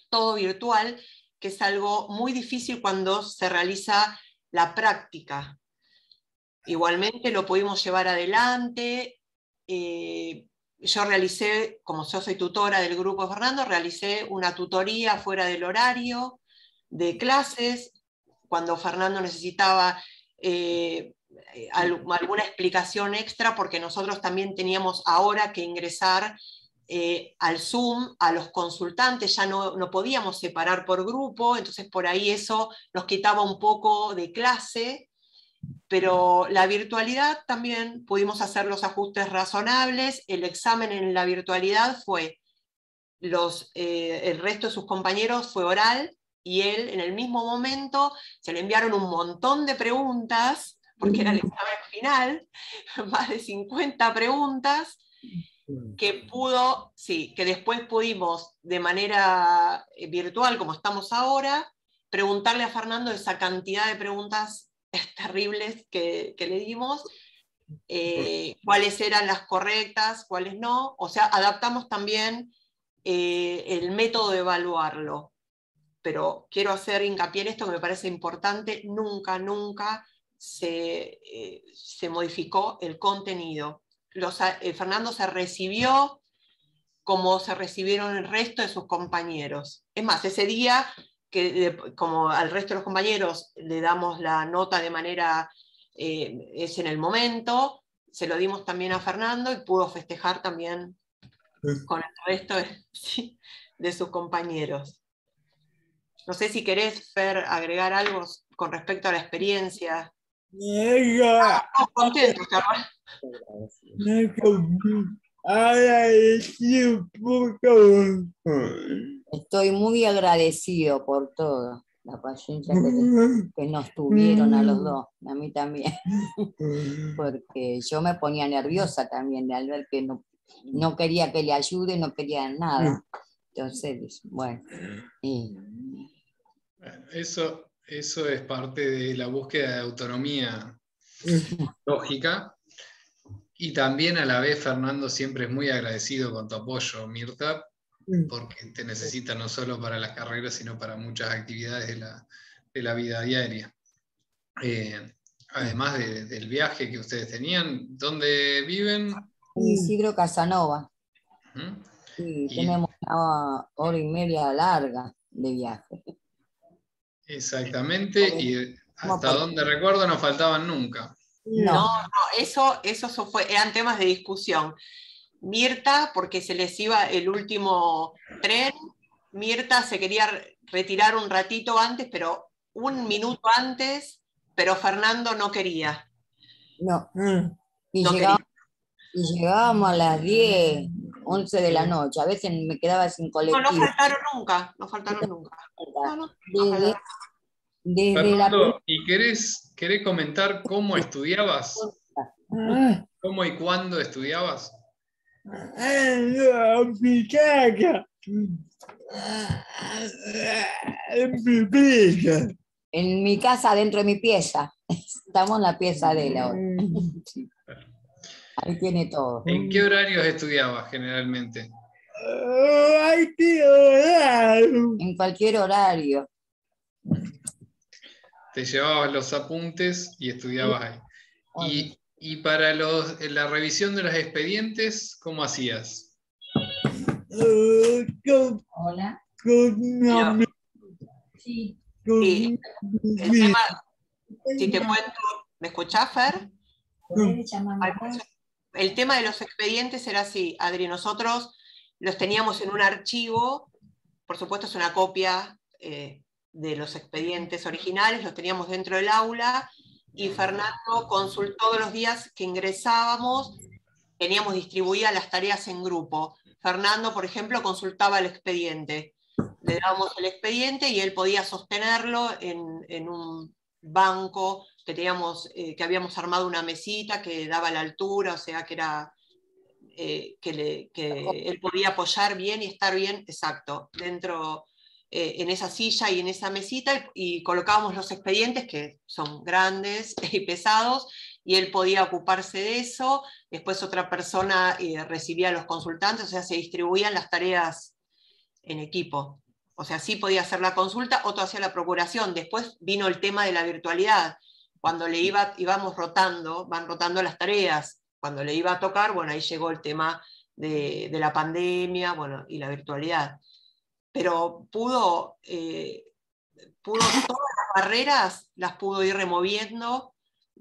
Todo virtual, que es algo muy difícil cuando se realiza la práctica. Igualmente lo pudimos llevar adelante. Yo realicé, como yo soy tutora del grupo de Fernando, realicé una tutoría fuera del horario de clases, cuando Fernando necesitaba alguna explicación extra, porque nosotros también teníamos ahora que ingresar al Zoom a los consultantes, ya no podíamos separar por grupo, entonces por ahí eso nos quitaba un poco de clase, pero la virtualidad también pudimos hacer los ajustes razonables. El examen en la virtualidad fue, el resto de sus compañeros fue oral, y él en el mismo momento se le enviaron un montón de preguntas, porque era el examen final, más de 50 preguntas, que después pudimos de manera virtual, como estamos ahora, preguntarle a Fernando esa cantidad de preguntas terribles que le dimos, cuáles eran las correctas, cuáles no. O sea, adaptamos también el método de evaluarlo. Pero quiero hacer hincapié en esto que me parece importante: nunca se modificó el contenido. Fernando se recibió como se recibieron el resto de sus compañeros. Es más, ese día, como al resto de los compañeros le damos la nota de manera, es en el momento, se lo dimos también a Fernando y pudo festejar también con el resto de sus compañeros. No sé si querés, Fer, agregar algo con respecto a la experiencia. Estamos contentos, ¿verdad? Estoy muy agradecido por todo, la paciencia que nos tuvieron a los dos, a mí también, porque yo me ponía nerviosa también al ver que no quería que le ayude, no quería nada. Entonces, bueno. Eso es parte de la búsqueda de autonomía lógica. Y también a la vez, Fernando siempre es muy agradecido con tu apoyo, Mirta, porque te necesita no solo para las carreras, sino para muchas actividades de la vida diaria. Además del viaje que ustedes tenían, ¿dónde viven? Isidro Casanova. Y tenemos una hora y media larga de viaje. Exactamente, y hasta donde recuerdo no faltaban nunca. No, eso eran temas de discusión. Mirta, porque se les iba el último tren, Mirta se quería retirar un ratito antes, pero un minuto antes, pero Fernando no quería. No. Y llegábamos a las 10, 11 de la noche, a veces me quedaba sin colectivo. No faltaron nunca. Fernando, ¿y querés comentar cómo estudiabas? ¿Cómo y cuándo estudiabas? En mi pieza. En mi casa, dentro de mi pieza. Estamos en la pieza de él ahora. Sí. Ahí tiene todo. ¿En qué horarios estudiabas generalmente? En cualquier horario. Te llevabas los apuntes y estudiabas ahí. Y para la revisión de los expedientes, ¿cómo hacías? Hola. Sí. Sí. El tema, si te cuento, ¿me escuchás, Fer? El tema de los expedientes era así, Adri, nosotros los teníamos en un archivo, por supuesto es una copia de los expedientes originales, los teníamos dentro del aula, y Fernando todos los días que ingresábamos, teníamos distribuidas las tareas en grupo. Fernando, por ejemplo, consultaba el expediente. Le dábamos el expediente y él podía sostenerlo en un banco que habíamos armado una mesita que daba la altura, o sea que era que él podía apoyar bien y estar bien, exacto, dentro en esa silla y en esa mesita, y colocábamos los expedientes, que son grandes y pesados, y él podía ocuparse de eso. Después otra persona recibía a los consultantes, o sea, se distribuían las tareas en equipo. O sea, sí podía hacer la consulta, otro hacía la procuración. Después vino el tema de la virtualidad. Cuando íbamos van rotando las tareas. Cuando le iba a tocar, bueno, ahí llegó el tema de la pandemia, bueno, y la virtualidad. Pero pudo todas las barreras las pudo ir removiendo,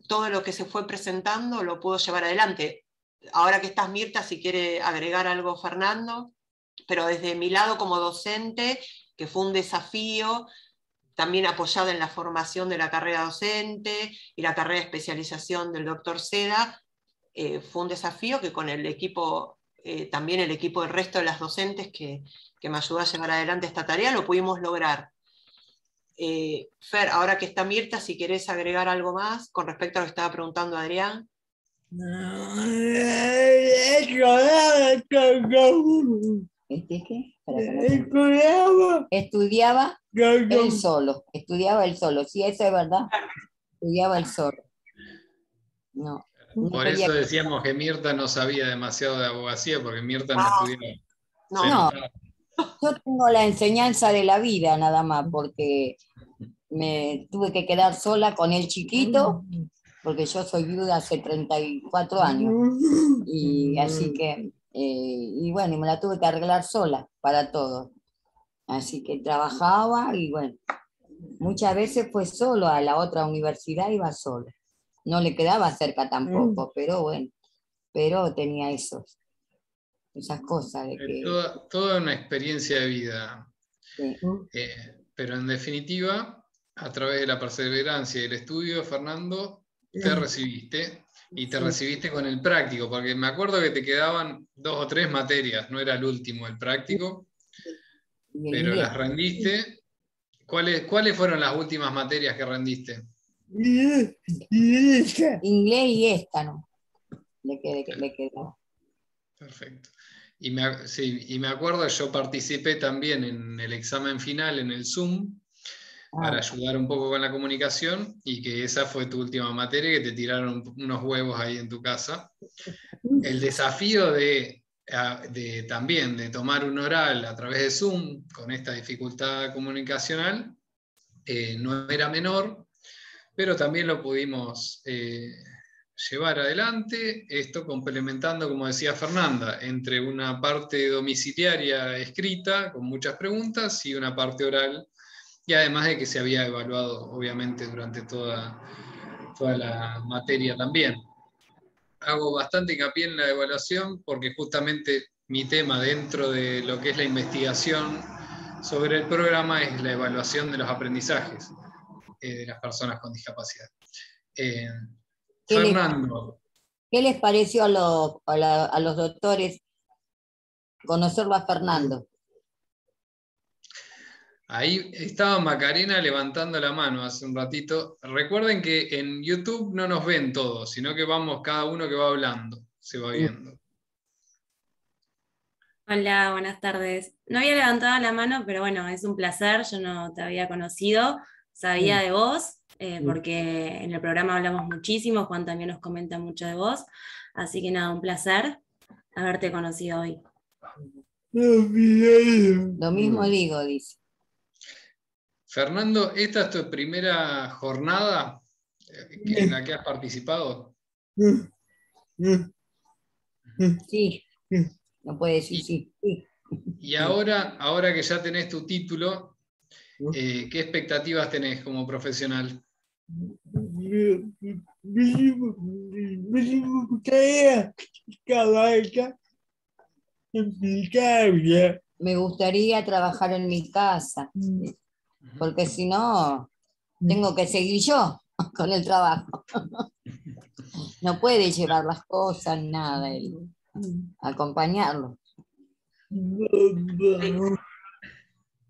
todo lo que se fue presentando lo pudo llevar adelante. Ahora que estás, Mirta, si quiere agregar algo Fernando, pero desde mi lado como docente, que fue un desafío, también apoyada en la formación de la carrera docente y la carrera de especialización del doctor Seda, fue un desafío que con el equipo, también el equipo del resto de las docentes que me ayudó a llevar adelante esta tarea, lo pudimos lograr. Fer, ahora que está Mirta, si querés agregar algo más con respecto a lo que estaba preguntando Adrián. Estudiaba él solo, sí, eso es verdad, estudiaba él solo. No Por eso decíamos que Mirta no sabía demasiado de abogacía, porque Mirta no estudiaba. No, yo tengo la enseñanza de la vida nada más, porque me tuve que quedar sola con el chiquito, porque yo soy viuda hace 34 años, y así que, y bueno, me la tuve que arreglar sola para todo. Así que trabajaba y bueno, muchas veces fue solo, a la otra universidad iba sola. No le quedaba cerca tampoco, pero bueno, pero tenía esas cosas de que... Toda una experiencia de vida. Sí. Pero en definitiva, a través de la perseverancia y el estudio, Fernando, te recibiste, y te recibiste con el práctico, porque me acuerdo que te quedaban 2 o 3 materias, no era el último, el práctico, pero las rendiste. ¿Cuáles fueron las últimas materias que rendiste? Inglés y esta, ¿no? Le quedó. Perfecto. Y me acuerdo, yo participé también en el examen final en el Zoom, para ayudar un poco con la comunicación, y que esa fue tu última materia, que te tiraron unos huevos ahí en tu casa. El desafío también de tomar un oral a través de Zoom, con esta dificultad comunicacional, no era menor, pero también lo pudimos llevar adelante, esto complementando, como decía Fernanda, entre una parte domiciliaria escrita, con muchas preguntas, y una parte oral, y además de que se había evaluado, obviamente, durante toda la materia también. Hago bastante hincapié en la evaluación, porque justamente mi tema dentro de lo que es la investigación sobre el programa es la evaluación de los aprendizajes de las personas con discapacidad. Fernando. ¿Qué les pareció a los doctores conocerlo a Fernando? Ahí estaba Macarena levantando la mano hace un ratito. Recuerden que en YouTube no nos ven todos, sino que vamos cada uno que va hablando, se va viendo. Hola, buenas tardes. No había levantado la mano, pero bueno, es un placer, yo no te había conocido, sabía de vos, porque en el programa hablamos muchísimo, Juan también nos comenta mucho de vos, así que nada, un placer haberte conocido hoy. Lo mismo digo, dice. Fernando, ¿esta es tu primera jornada en la que has participado? Sí, no puede decir sí. Y ahora que ya tenés tu título, ¿qué expectativas tenés como profesional? Me gustaría trabajar en mi casa, porque si no, tengo que seguir yo con el trabajo. No puede llevar las cosas, nada, acompañarlo.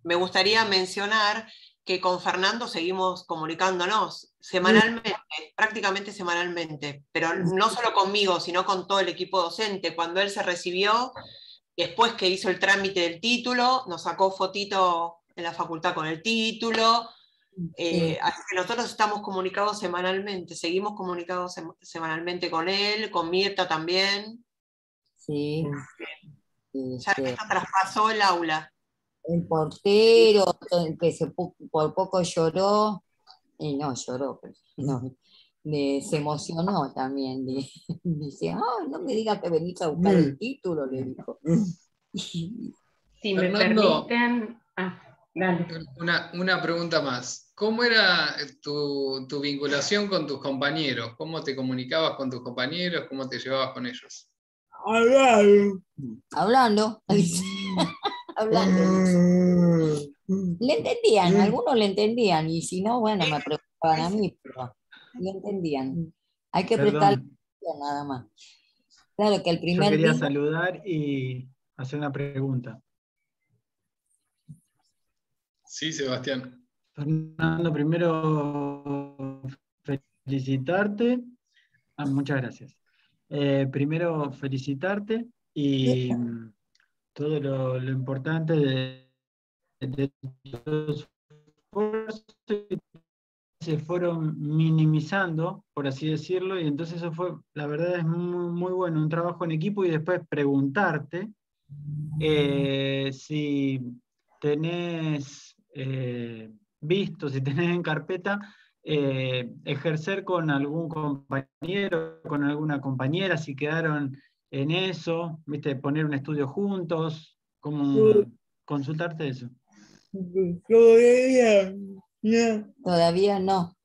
Me gustaría mencionar que con Fernando seguimos comunicándonos semanalmente, prácticamente semanalmente, pero no solo conmigo, sino con todo el equipo docente. Cuando él se recibió, después que hizo el trámite del título, nos sacó fotito en la facultad con el título. Así que nosotros estamos comunicados semanalmente, seguimos comunicados semanalmente con él, con Mirta también. Sí. Ya Mirta traspasó el aula. El portero, el que por poco lloró, y no lloró, pero no, se emocionó también. Dice, no me digas que venís a buscar el título, le dijo. Si me Fernando, permiten... dale. una pregunta más. ¿Cómo era tu vinculación con tus compañeros? ¿Cómo te comunicabas con tus compañeros? ¿Cómo te llevabas con ellos? Hablando. Hablando. Le entendían, algunos le entendían, y si no, bueno, me preguntaban a mí, pero le entendían. Hay que prestar atención nada más. Claro que el primer Yo quería día... saludar y hacer una pregunta. Sí, Sebastián. Fernando, primero felicitarte. Muchas gracias. Primero felicitarte y todo lo importante de los esfuerzos se fueron minimizando, por así decirlo, y entonces eso fue, la verdad es muy, muy bueno, un trabajo en equipo, y después preguntarte si tenés visto, si tenés en carpeta, ejercer con algún compañero, con alguna compañera, si quedaron en eso, ¿viste? Poner un estudio juntos, como consultarte eso. Todavía no.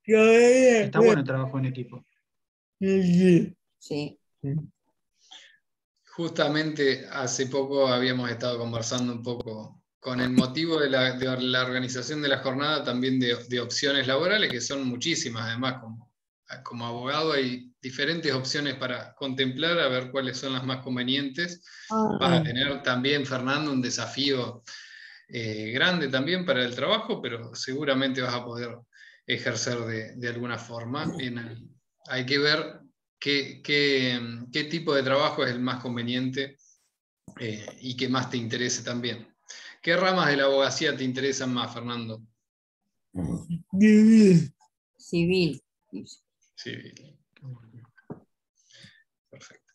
Está bueno el trabajo en equipo. Sí. Justamente hace poco habíamos estado conversando un poco con el motivo de la organización de la jornada, también de opciones laborales, que son muchísimas. Además, como abogado hay diferentes opciones para contemplar, a ver cuáles son las más convenientes. Vas a tener también, Fernando, un desafío grande también para el trabajo, pero seguramente vas a poder ejercer de alguna forma. Hay que ver qué tipo de trabajo es el más conveniente y que más te interese también. ¿Qué ramas de la abogacía te interesan más, Fernando? Civil. Civil. Perfecto.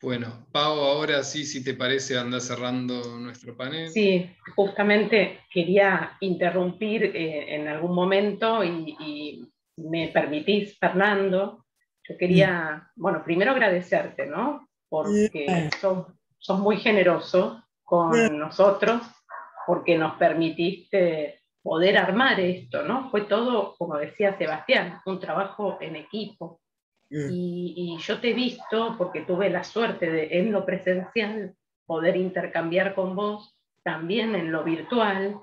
Bueno, Pau, ahora sí, si te parece, anda cerrando nuestro panel. Sí, justamente quería interrumpir en algún momento y me permitís, Fernando. Yo quería, bueno, primero agradecerte, ¿no? Porque sos muy generoso con nosotros, porque nos permitiste poder armar esto, ¿no? Fue todo, como decía Sebastián, un trabajo en equipo. Y yo te he visto, porque tuve la suerte de, en lo presencial, poder intercambiar con vos, también en lo virtual,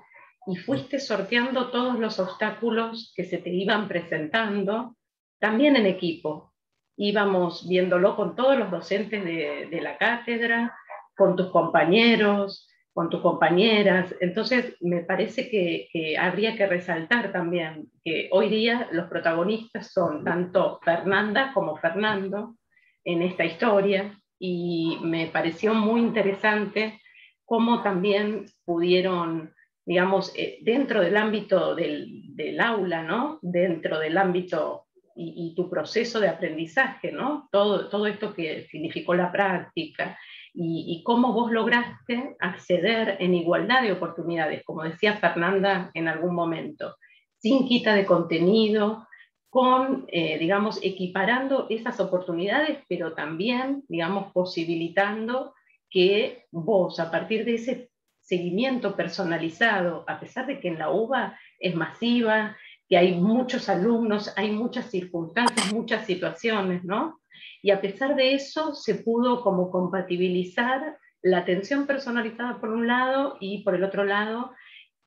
y fuiste sorteando todos los obstáculos que se te iban presentando, también en equipo. Íbamos viéndolo con todos los docentes de la cátedra, con tus compañeros, con tus compañeras. Entonces, me parece que habría que resaltar también que hoy día los protagonistas son tanto Fernanda como Fernando, en esta historia, y me pareció muy interesante cómo también pudieron, digamos, dentro del ámbito del aula, ¿no? Dentro del ámbito y tu proceso de aprendizaje, ¿no? Todo esto que significó la práctica, y cómo vos lograste acceder en igualdad de oportunidades, como decía Fernanda en algún momento, sin quita de contenido, con, digamos, equiparando esas oportunidades, pero también, digamos, posibilitando que vos, a partir de ese seguimiento personalizado, a pesar de que en la UBA es masiva, que hay muchos alumnos, hay muchas circunstancias, muchas situaciones, ¿no? Y a pesar de eso se pudo como compatibilizar la atención personalizada por un lado, y por el otro lado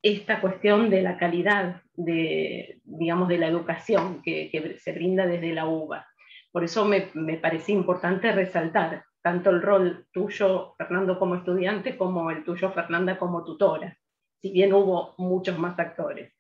esta cuestión de la calidad de, digamos, de la educación que se brinda desde la UBA. Por eso me parecía importante resaltar tanto el rol tuyo, Fernando, como estudiante, como el tuyo, Fernanda, como tutora, si bien hubo muchos más actores.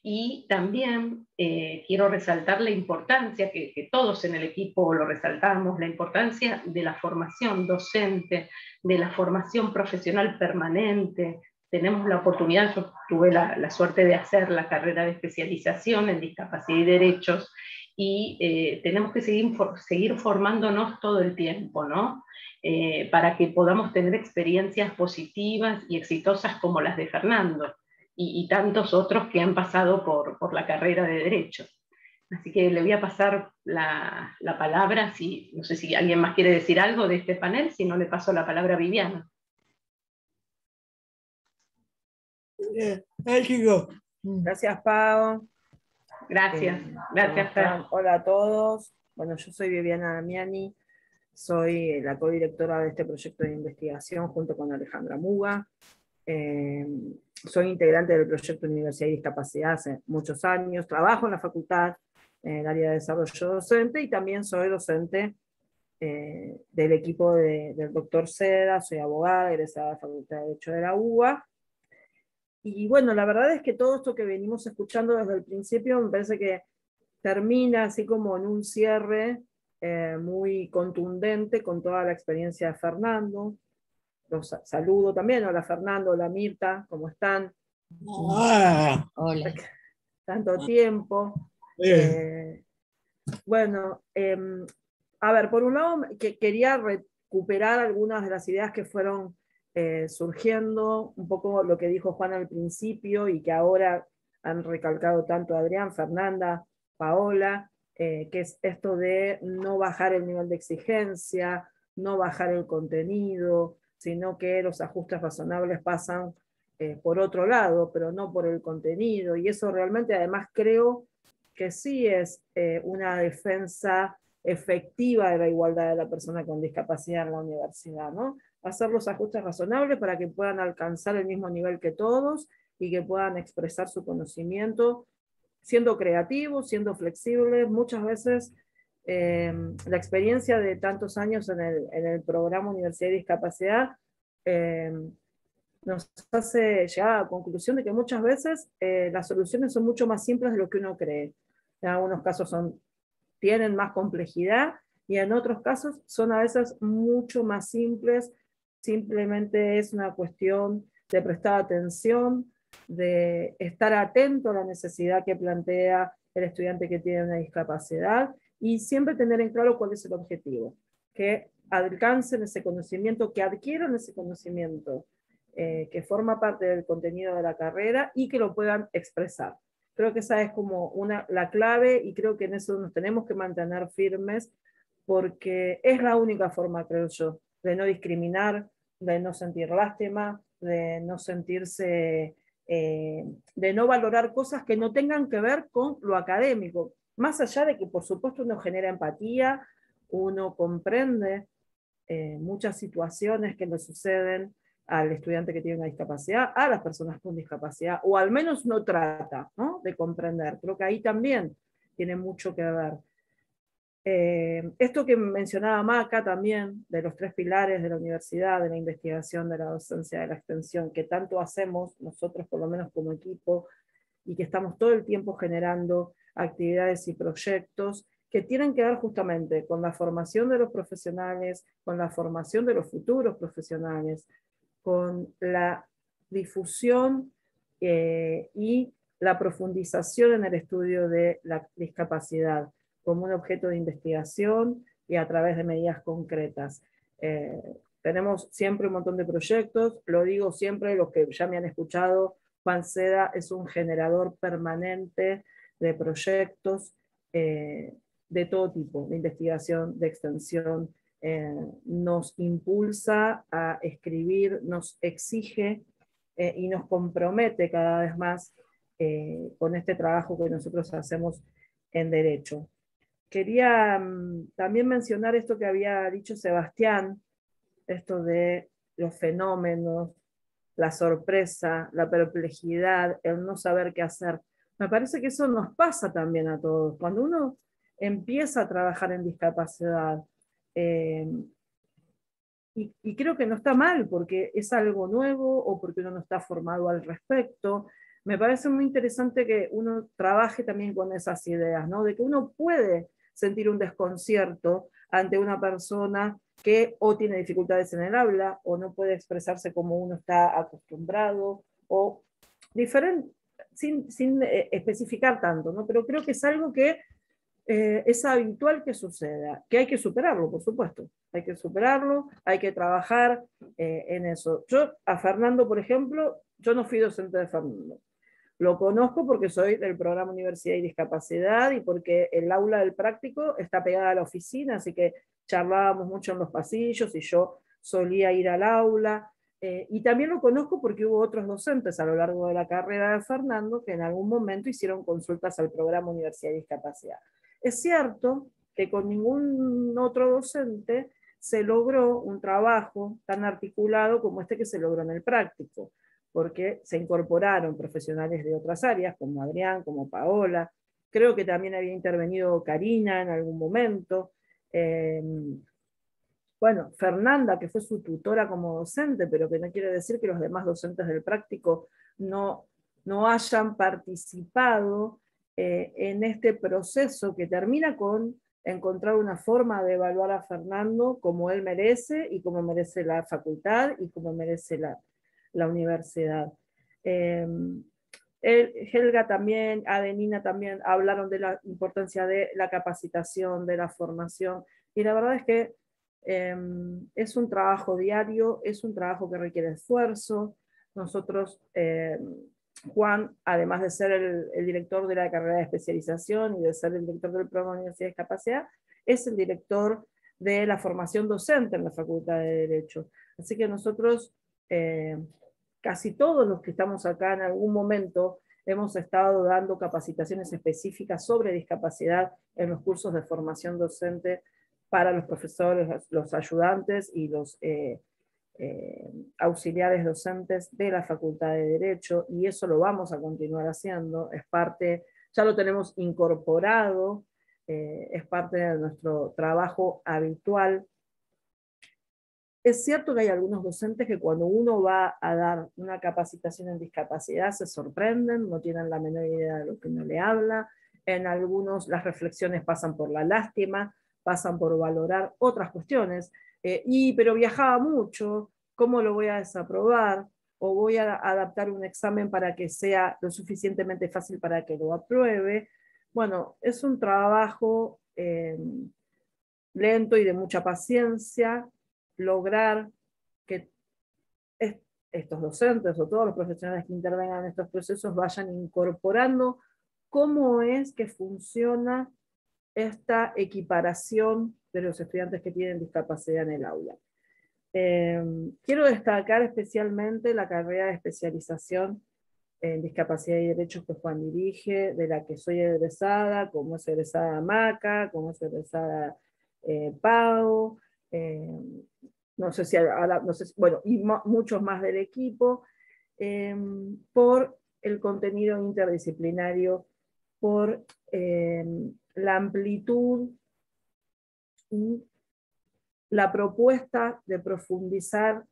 Y también quiero resaltar la importancia, que todos en el equipo lo resaltamos, la importancia de la formación docente, de la formación profesional permanente. Tenemos la oportunidad, yo tuve la suerte de hacer la carrera de especialización en discapacidad y derechos, y tenemos que seguir formándonos todo el tiempo, ¿no? Para que podamos tener experiencias positivas y exitosas como las de Fernando, y tantos otros que han pasado por la carrera de Derecho. Así que le voy a pasar la palabra, no sé si alguien más quiere decir algo de este panel, si no le paso la palabra a Viviana. Chico. Gracias, Pau. Gracias, gracias, Fer. Hola a todos. Bueno, yo soy Viviana Damiani, soy la codirectora de este proyecto de investigación junto con Alejandra Muga. Soy integrante del proyecto Universidad y Discapacidad hace muchos años, trabajo en la facultad en el área de desarrollo docente, y también soy docente del equipo del doctor Seda, soy abogada, egresada de la Facultad de Derecho de la UBA. Y bueno, la verdad es que todo esto que venimos escuchando desde el principio me parece que termina así como en un cierre muy contundente con toda la experiencia de Fernando. Los saludo también. Hola Fernando, hola Mirta, ¿cómo están? Hola. Tanto tiempo. Bueno, a ver, por un lado quería recuperar algunas de las ideas que fueron surgiendo, un poco lo que dijo Juan al principio y que ahora han recalcado tanto Adrián, Fernanda, Paola, que es esto de no bajar el nivel de exigencia, no bajar el contenido, sino que los ajustes razonables pasan por otro lado, pero no por el contenido, y eso realmente además creo que sí es una defensa efectiva de la igualdad de la persona con discapacidad en la universidad, ¿no? Hacer los ajustes razonables para que puedan alcanzar el mismo nivel que todos y que puedan expresar su conocimiento siendo creativos, siendo flexibles. Muchas veces la experiencia de tantos años en el programa Universidad y Discapacidad nos hace llegar a la conclusión de que muchas veces las soluciones son mucho más simples de lo que uno cree. En algunos casos tienen más complejidad, y en otros casos son a veces mucho más simples. Simplemente es una cuestión de prestar atención, de estar atento a la necesidad que plantea el estudiante que tiene una discapacidad, y siempre tener en claro cuál es el objetivo, que alcancen ese conocimiento, que adquieran ese conocimiento, que forma parte del contenido de la carrera, y que lo puedan expresar. Creo que esa es como la clave, y creo que en eso nos tenemos que mantener firmes, porque es la única forma, creo yo, de no discriminar, de no sentir lástima, de no sentirse, de no valorar cosas que no tengan que ver con lo académico. Más allá de que, por supuesto, uno genera empatía, uno comprende muchas situaciones que le suceden al estudiante que tiene una discapacidad, a las personas con discapacidad, o al menos no trata, ¿no?, de comprender. Creo que ahí también tiene mucho que ver. Esto que mencionaba Maca también, de los 3 pilares de la universidad, de la investigación, de la docencia, de la extensión, que tanto hacemos nosotros, por lo menos como equipo, y que estamos todo el tiempo generando actividades y proyectos, que tienen que ver justamente con la formación de los profesionales, con la formación de los futuros profesionales, con la difusión y la profundización en el estudio de la discapacidad como un objeto de investigación y a través de medidas concretas. Tenemos siempre un montón de proyectos, lo digo siempre, los que ya me han escuchado, Juan Seda es un generador permanente de proyectos de todo tipo, de investigación, de extensión, nos impulsa a escribir, nos exige y nos compromete cada vez más con este trabajo que nosotros hacemos en Derecho. Quería también mencionar esto que había dicho Sebastián, esto de los fenómenos, la sorpresa, la perplejidad, el no saber qué hacer. Me parece que eso nos pasa también a todos. Cuando uno empieza a trabajar en discapacidad, y creo que no está mal porque es algo nuevo o porque uno no está formado al respecto, me parece muy interesante que uno trabaje también con esas ideas, ¿no? De que uno puede sentir un desconcierto ante una persona que o tiene dificultades en el habla, o no puede expresarse como uno está acostumbrado, o diferente, sin especificar tanto, ¿no? Pero creo que es algo que es habitual que suceda, que hay que superarlo, por supuesto. Hay que superarlo, hay que trabajar en eso. Yo a Fernando, por ejemplo, yo no fui docente de Fernando. Lo conozco porque soy del programa Universidad y Discapacidad y porque el aula del práctico está pegada a la oficina, así que charlábamos mucho en los pasillos y yo solía ir al aula. Y también lo conozco porque hubo otros docentes a lo largo de la carrera de Fernando que en algún momento hicieron consultas al programa Universidad y Discapacidad. Es cierto que con ningún otro docente se logró un trabajo tan articulado como este que se logró en el práctico, porque se incorporaron profesionales de otras áreas, como Adrián, como Paola, creo que también había intervenido Karina en algún momento, bueno, Fernanda, que fue su tutora como docente, pero que no quiere decir que los demás docentes del práctico no hayan participado en este proceso que termina con encontrar una forma de evaluar a Fernando como él merece y como merece la facultad y como merece la universidad. Helga también, Adenina también hablaron de la importancia de la capacitación, de la formación, y la verdad es que es un trabajo diario, es un trabajo que requiere esfuerzo. Nosotros, Juan, además de ser el director de la carrera de especialización y de ser el director del programa de Universidad de Discapacidad, es el director de la formación docente en la Facultad de Derecho. Así que nosotros, casi todos los que estamos acá en algún momento, hemos estado dando capacitaciones específicas sobre discapacidad en los cursos de formación docente para los profesores, los ayudantes y los auxiliares docentes de la Facultad de Derecho, y eso lo vamos a continuar haciendo, es parte, ya lo tenemos incorporado, es parte de nuestro trabajo habitual. Es cierto que hay algunos docentes que cuando uno va a dar una capacitación en discapacidad se sorprenden, no tienen la menor idea de lo que uno le habla, en algunos las reflexiones pasan por la lástima, pasan por valorar otras cuestiones, pero viajaba mucho, ¿cómo lo voy a desaprobar? ¿O voy a adaptar un examen para que sea lo suficientemente fácil para que lo apruebe? Bueno, es un trabajo lento y de mucha paciencia, lograr que estos docentes o todos los profesionales que intervengan en estos procesos vayan incorporando cómo es que funciona esta equiparación de los estudiantes que tienen discapacidad en el aula. Quiero destacar especialmente la carrera de especialización en discapacidad y derechos que Juan dirige, de la que soy egresada, como es egresada Maca, como es egresada Pau, no sé si ahora, no sé, bueno, y muchos más del equipo, por el contenido interdisciplinario, por la amplitud y la propuesta de profundizar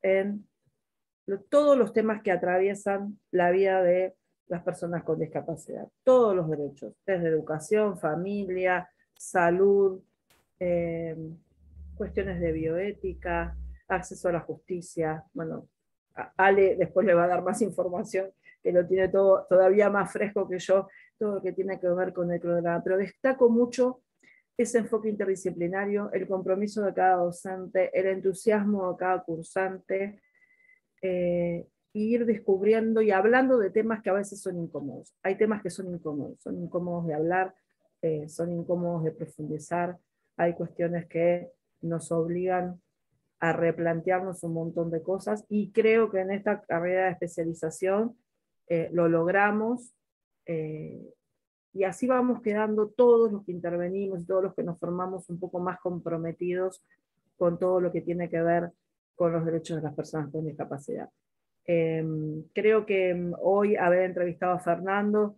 en todos los temas que atraviesan la vida de las personas con discapacidad, todos los derechos, desde educación, familia, salud, cuestiones de bioética, acceso a la justicia. Bueno, Ale después le va a dar más información, que lo tiene todo todavía más fresco que yo, todo lo que tiene que ver con el programa. Pero destaco mucho ese enfoque interdisciplinario, el compromiso de cada docente, el entusiasmo de cada cursante, ir descubriendo y hablando de temas que a veces son incómodos. Hay temas que son incómodos de hablar, son incómodos de profundizar, hay cuestiones que nos obligan a replantearnos un montón de cosas, y creo que en esta carrera de especialización lo logramos, y así vamos quedando todos los que intervenimos, todos los que nos formamos un poco más comprometidos con todo lo que tiene que ver con los derechos de las personas con discapacidad. Creo que hoy haber entrevistado a Fernando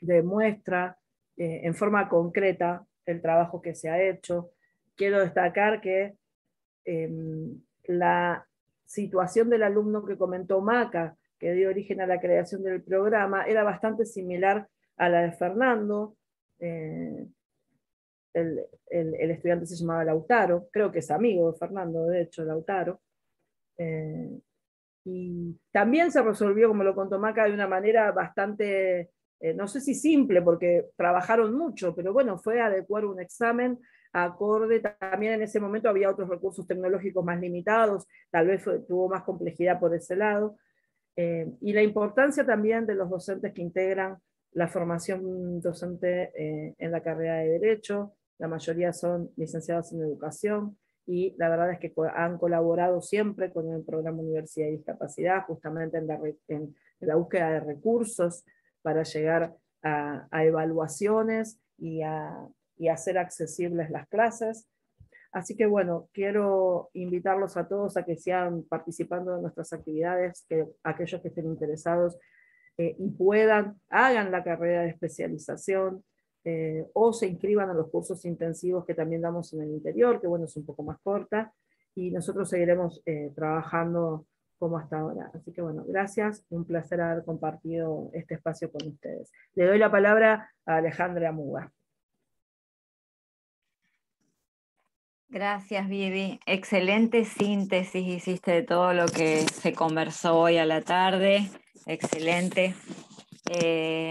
demuestra en forma concreta el trabajo que se ha hecho. Quiero destacar que la situación del alumno que comentó Maca, que dio origen a la creación del programa, era bastante similar a la de Fernando. El estudiante se llamaba Lautaro, creo que es amigo de Fernando, de hecho, Lautaro. Y también se resolvió, como lo contó Maca, de una manera bastante, no sé si simple, porque trabajaron mucho, pero bueno, fue adecuar un examen acorde. También en ese momento había otros recursos tecnológicos más limitados, tal vez tuvo más complejidad por ese lado. Y la importancia también de los docentes que integran la formación docente en la carrera de Derecho. La mayoría son licenciados en Educación, y la verdad es que han colaborado siempre con el programa Universidad y Discapacidad, justamente en la búsqueda de recursos para llegar a evaluaciones y a hacer accesibles las clases. Así que bueno, quiero invitarlos a todos a que sigan participando de nuestras actividades, que aquellos que estén interesados y puedan, hagan la carrera de especialización, o se inscriban a los cursos intensivos que también damos en el interior, que bueno, es un poco más corta, y nosotros seguiremos trabajando como hasta ahora. Así que bueno, gracias, un placer haber compartido este espacio con ustedes. Le doy la palabra a Alejandra Muga. Gracias, Vivi. Excelente síntesis hiciste de todo lo que se conversó hoy a la tarde. Excelente.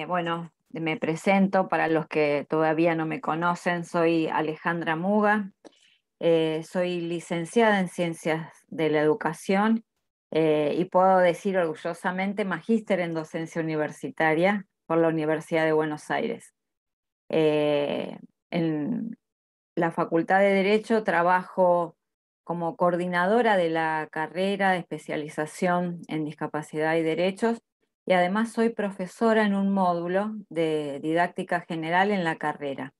Bueno, me presento para los que todavía no me conocen. Soy Alejandra Muga. Soy licenciada en Ciencias de la Educación y puedo decir orgullosamente magíster en docencia universitaria por la Universidad de Buenos Aires. En la Facultad de Derecho trabajo como coordinadora de la carrera de especialización en discapacidad y derechos, y además soy profesora en un módulo de didáctica general en la carrera.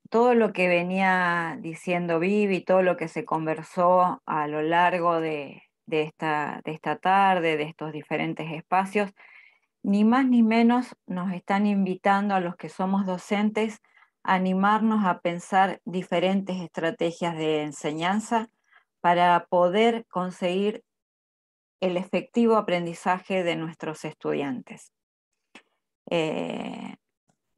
Todo lo que venía diciendo Vivi, todo lo que se conversó a lo largo de esta tarde, de estos diferentes espacios, ni más ni menos nos están invitando a los que somos docentes a animarnos a pensar diferentes estrategias de enseñanza para poder conseguir el efectivo aprendizaje de nuestros estudiantes.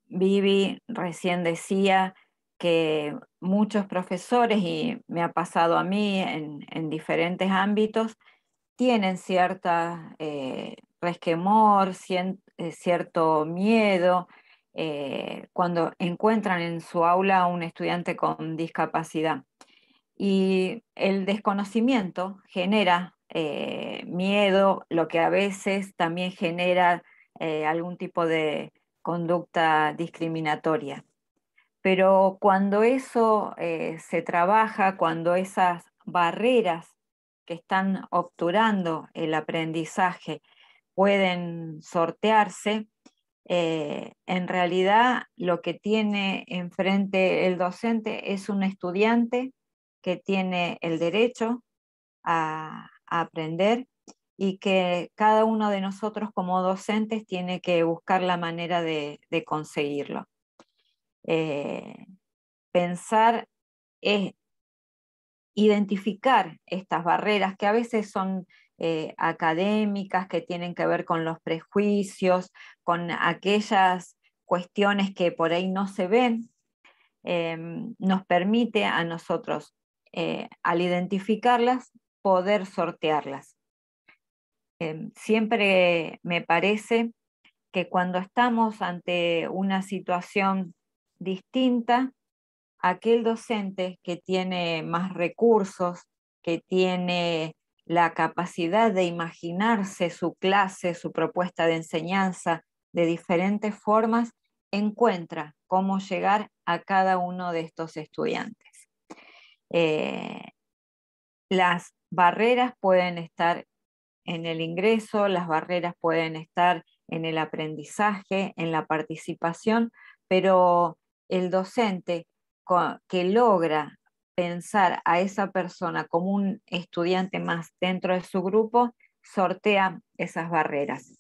Vivi recién decía que muchos profesores, y me ha pasado a mí en diferentes ámbitos, tienen cierta resquemor, cierto miedo cuando encuentran en su aula a un estudiante con discapacidad. Y el desconocimiento genera miedo, lo que a veces también genera algún tipo de conducta discriminatoria. Pero cuando eso se trabaja, cuando esas barreras que están obturando el aprendizaje pueden sortearse, en realidad lo que tiene enfrente el docente es un estudiante que tiene el derecho a aprender, y que cada uno de nosotros como docentes tiene que buscar la manera de conseguirlo. Pensar es identificar estas barreras que a veces son académicas, que tienen que ver con los prejuicios, con aquellas cuestiones que por ahí no se ven, nos permite a nosotros, al identificarlas, poder sortearlas. Siempre me parece que cuando estamos ante una situación distinta, aquel docente que tiene más recursos, que tiene la capacidad de imaginarse su clase, su propuesta de enseñanza de diferentes formas, encuentra cómo llegar a cada uno de estos estudiantes. Las barreras pueden estar en el ingreso, las barreras pueden estar en el aprendizaje, en la participación, pero el docente que logra pensar a esa persona como un estudiante más dentro de su grupo, sortea esas barreras.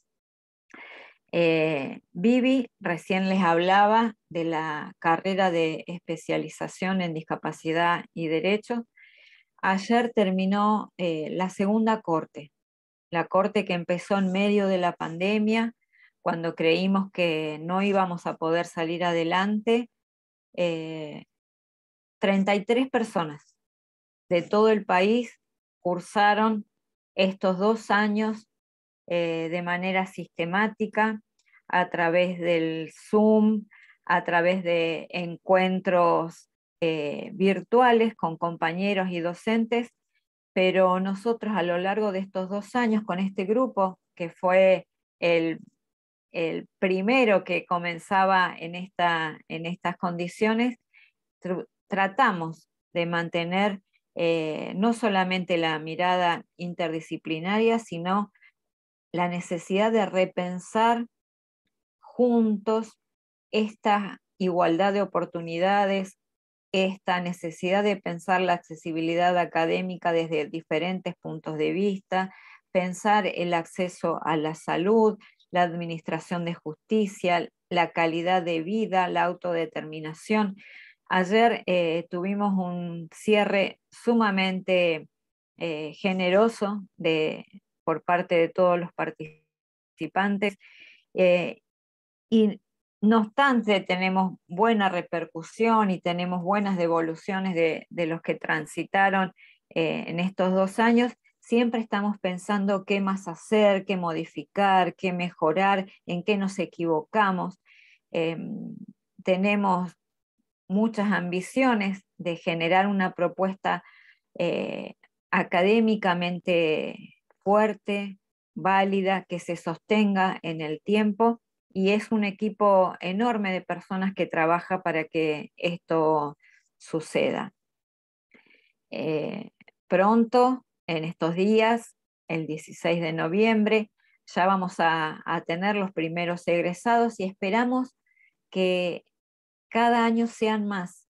Vivi recién les hablaba de la carrera de especialización en discapacidad y derecho. Ayer terminó la segunda corte, la corte que empezó en medio de la pandemia, cuando creímos que no íbamos a poder salir adelante. 33 personas de todo el país cursaron estos 2 años de manera sistemática, a través del Zoom, a través de encuentros virtuales con compañeros y docentes, pero nosotros a lo largo de estos 2 años con este grupo, que fue el primero que comenzaba en estas condiciones, tratamos de mantener no solamente la mirada interdisciplinaria, sino la necesidad de repensar juntos esta igualdad de oportunidades, esta necesidad de pensar la accesibilidad académica desde diferentes puntos de vista, pensar el acceso a la salud, la administración de justicia, la calidad de vida, la autodeterminación. Ayer tuvimos un cierre sumamente generoso por parte de todos los participantes, y no obstante tenemos buena repercusión y tenemos buenas devoluciones de los que transitaron en estos 2 años. Siempre estamos pensando qué más hacer, qué modificar, qué mejorar, en qué nos equivocamos. Tenemos muchas ambiciones de generar una propuesta académicamente fuerte, válida, que se sostenga en el tiempo, y es un equipo enorme de personas que trabaja para que esto suceda. Pronto, en estos días, el 16 de noviembre, ya vamos a tener los primeros egresados y esperamos que cada año sean más,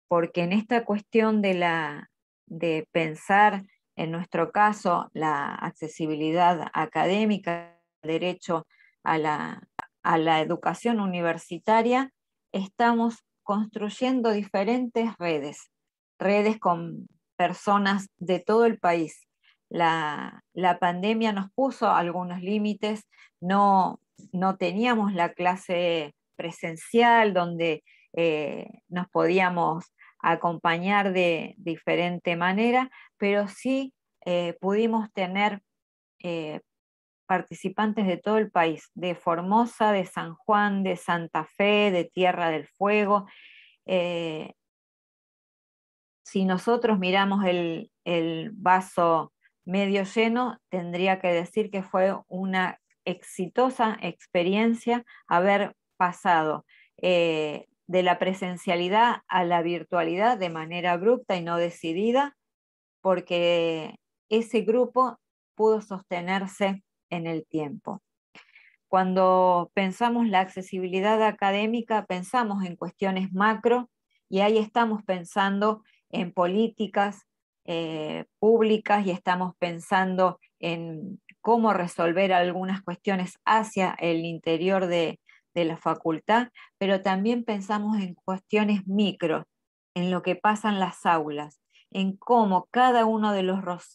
porque en esta cuestión de pensar, en nuestro caso, la accesibilidad académica, el derecho a la educación universitaria, estamos construyendo diferentes redes con personas de todo el país. La pandemia nos puso algunos límites, no teníamos la clase presencial donde nos podíamos acompañar de diferente manera, pero sí pudimos tener participantes de todo el país, de Formosa, de San Juan, de Santa Fe, de Tierra del Fuego. Si nosotros miramos el vaso medio lleno, tendría que decir que fue una exitosa experiencia haber pasado de la presencialidad a la virtualidad de manera abrupta y no decidida, porque ese grupo pudo sostenerse en el tiempo. Cuando pensamos la accesibilidad académica, pensamos en cuestiones macro, y ahí estamos pensando en políticas públicas, y estamos pensando en cómo resolver algunas cuestiones hacia el interior de la facultad, pero también pensamos en cuestiones micro, en lo que pasa en las aulas, en cómo cada uno de los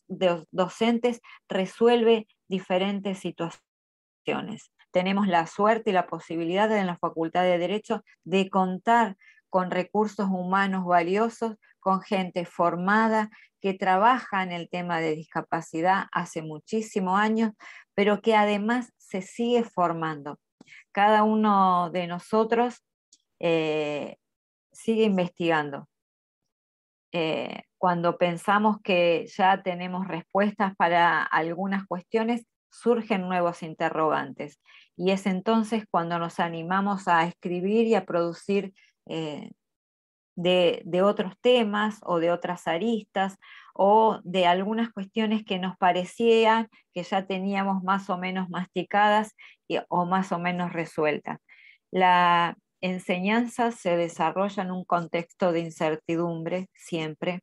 docentes resuelve diferentes situaciones. tenemos la suerte y la posibilidad en la Facultad de Derecho de contar con recursos humanos valiosos, con gente formada que trabaja en el tema de discapacidad hace muchísimos años, pero que además se sigue formando. Cada uno de nosotros sigue investigando. Cuando pensamos que ya tenemos respuestas para algunas cuestiones, surgen nuevos interrogantes. Y es entonces cuando nos animamos a escribir y a producir de otros temas o de otras aristas o de algunas cuestiones que nos parecían que ya teníamos más o menos masticadas o más o menos resueltas. La enseñanza se desarrolla en un contexto de incertidumbre siempre.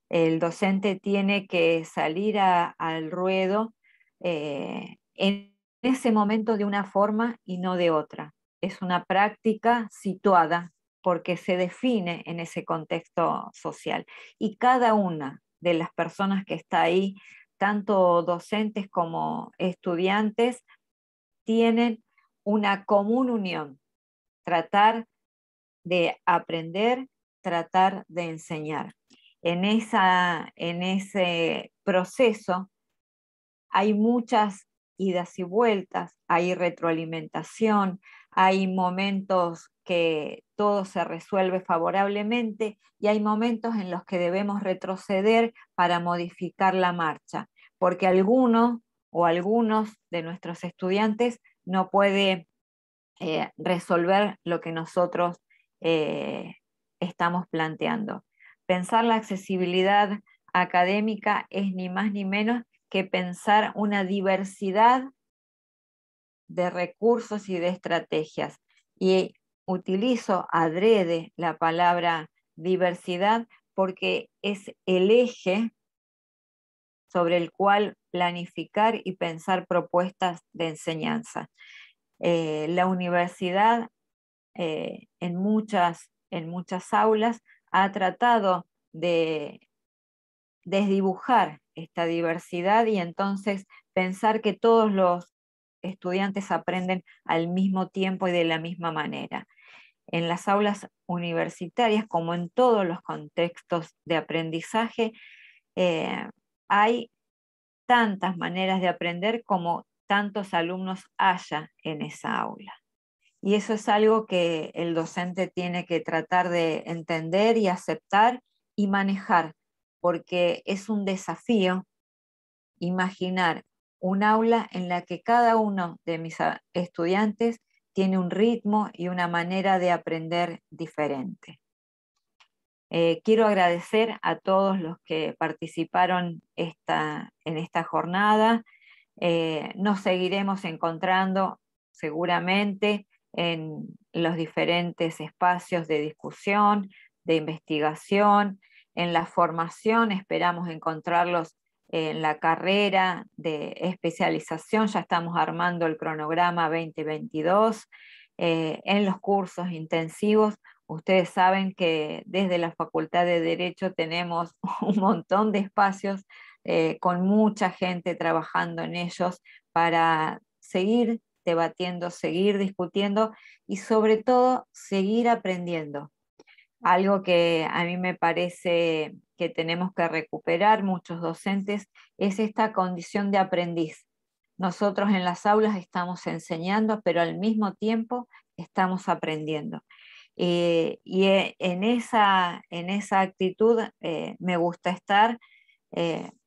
El docente tiene que salir al ruedo en ese momento de una forma y no de otra. Es una práctica situada porque se define en ese contexto social. Y cada una de las personas que está ahí, tanto docentes como estudiantes, tienen una común unión: tratar de aprender, tratar de enseñar. En ese proceso hay muchas idas y vueltas, hay retroalimentación, hay momentos que todo se resuelve favorablemente y hay momentos en los que debemos retroceder para modificar la marcha, porque alguno o algunos de nuestros estudiantes no puede resolver lo que nosotros estamos planteando. Pensar la accesibilidad académica es ni más ni menos que pensar una diversidad de recursos y de estrategias. Y utilizo adrede la palabra diversidad porque es el eje sobre el cual planificar y pensar propuestas de enseñanza. La universidad en muchas aulas ha tratado de desdibujar esta diversidad y entonces pensar que todos los estudiantes aprenden al mismo tiempo y de la misma manera. En las aulas universitarias, como en todos los contextos de aprendizaje, hay tantas maneras de aprender como tantos alumnos haya en esa aula. Y eso es algo que el docente tiene que tratar de entender y aceptar y manejar, porque es un desafío imaginar un aula en la que cada uno de mis estudiantes tiene un ritmo y una manera de aprender diferente. Quiero agradecer a todos los que participaron en esta jornada. Nos seguiremos encontrando seguramente en los diferentes espacios de discusión, de investigación, en la formación. Esperamos encontrarlos en la carrera de especialización, ya estamos armando el cronograma 2022, en los cursos intensivos. Ustedes saben que desde la Facultad de Derecho tenemos un montón de espacios con mucha gente trabajando en ellos para seguir debatiendo, seguir discutiendo y sobre todo seguir aprendiendo. Algo que a mí me parece que tenemos que recuperar muchos docentes es esta condición de aprendiz. Nosotros en las aulas estamos enseñando, pero al mismo tiempo estamos aprendiendo. Y en esa actitud me gusta estar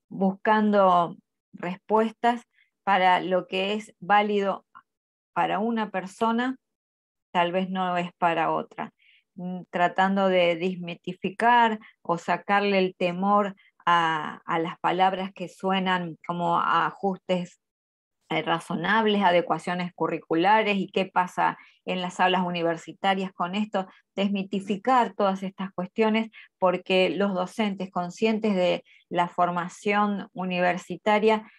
buscando respuestas para lo que es válido para una persona, tal vez no es para otra. Tratando de desmitificar o sacarle el temor a las palabras que suenan como a ajustes razonables, adecuaciones curriculares y qué pasa en las aulas universitarias con esto, desmitificar todas estas cuestiones, porque los docentes conscientes de la formación universitaria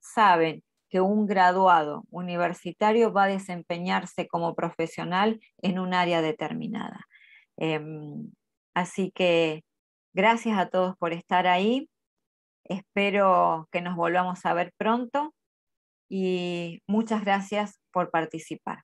saben que un graduado universitario va a desempeñarse como profesional en un área determinada. Así que gracias a todos por estar ahí. Espero que nos volvamos a ver pronto y muchas gracias por participar.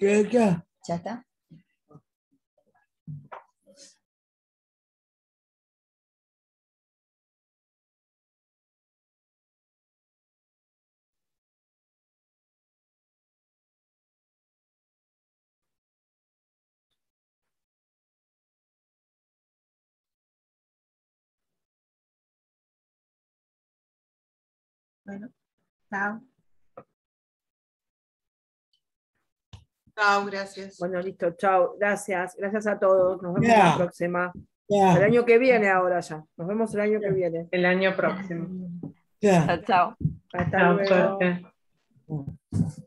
¿Ya está? Bueno, chao. Chao, gracias. Bueno, listo, chao. Gracias. Gracias a todos. Nos vemos la próxima. El año que viene ahora ya. Nos vemos el año que viene. El año próximo. Chao, chao. Hasta Chao, luego. suerte.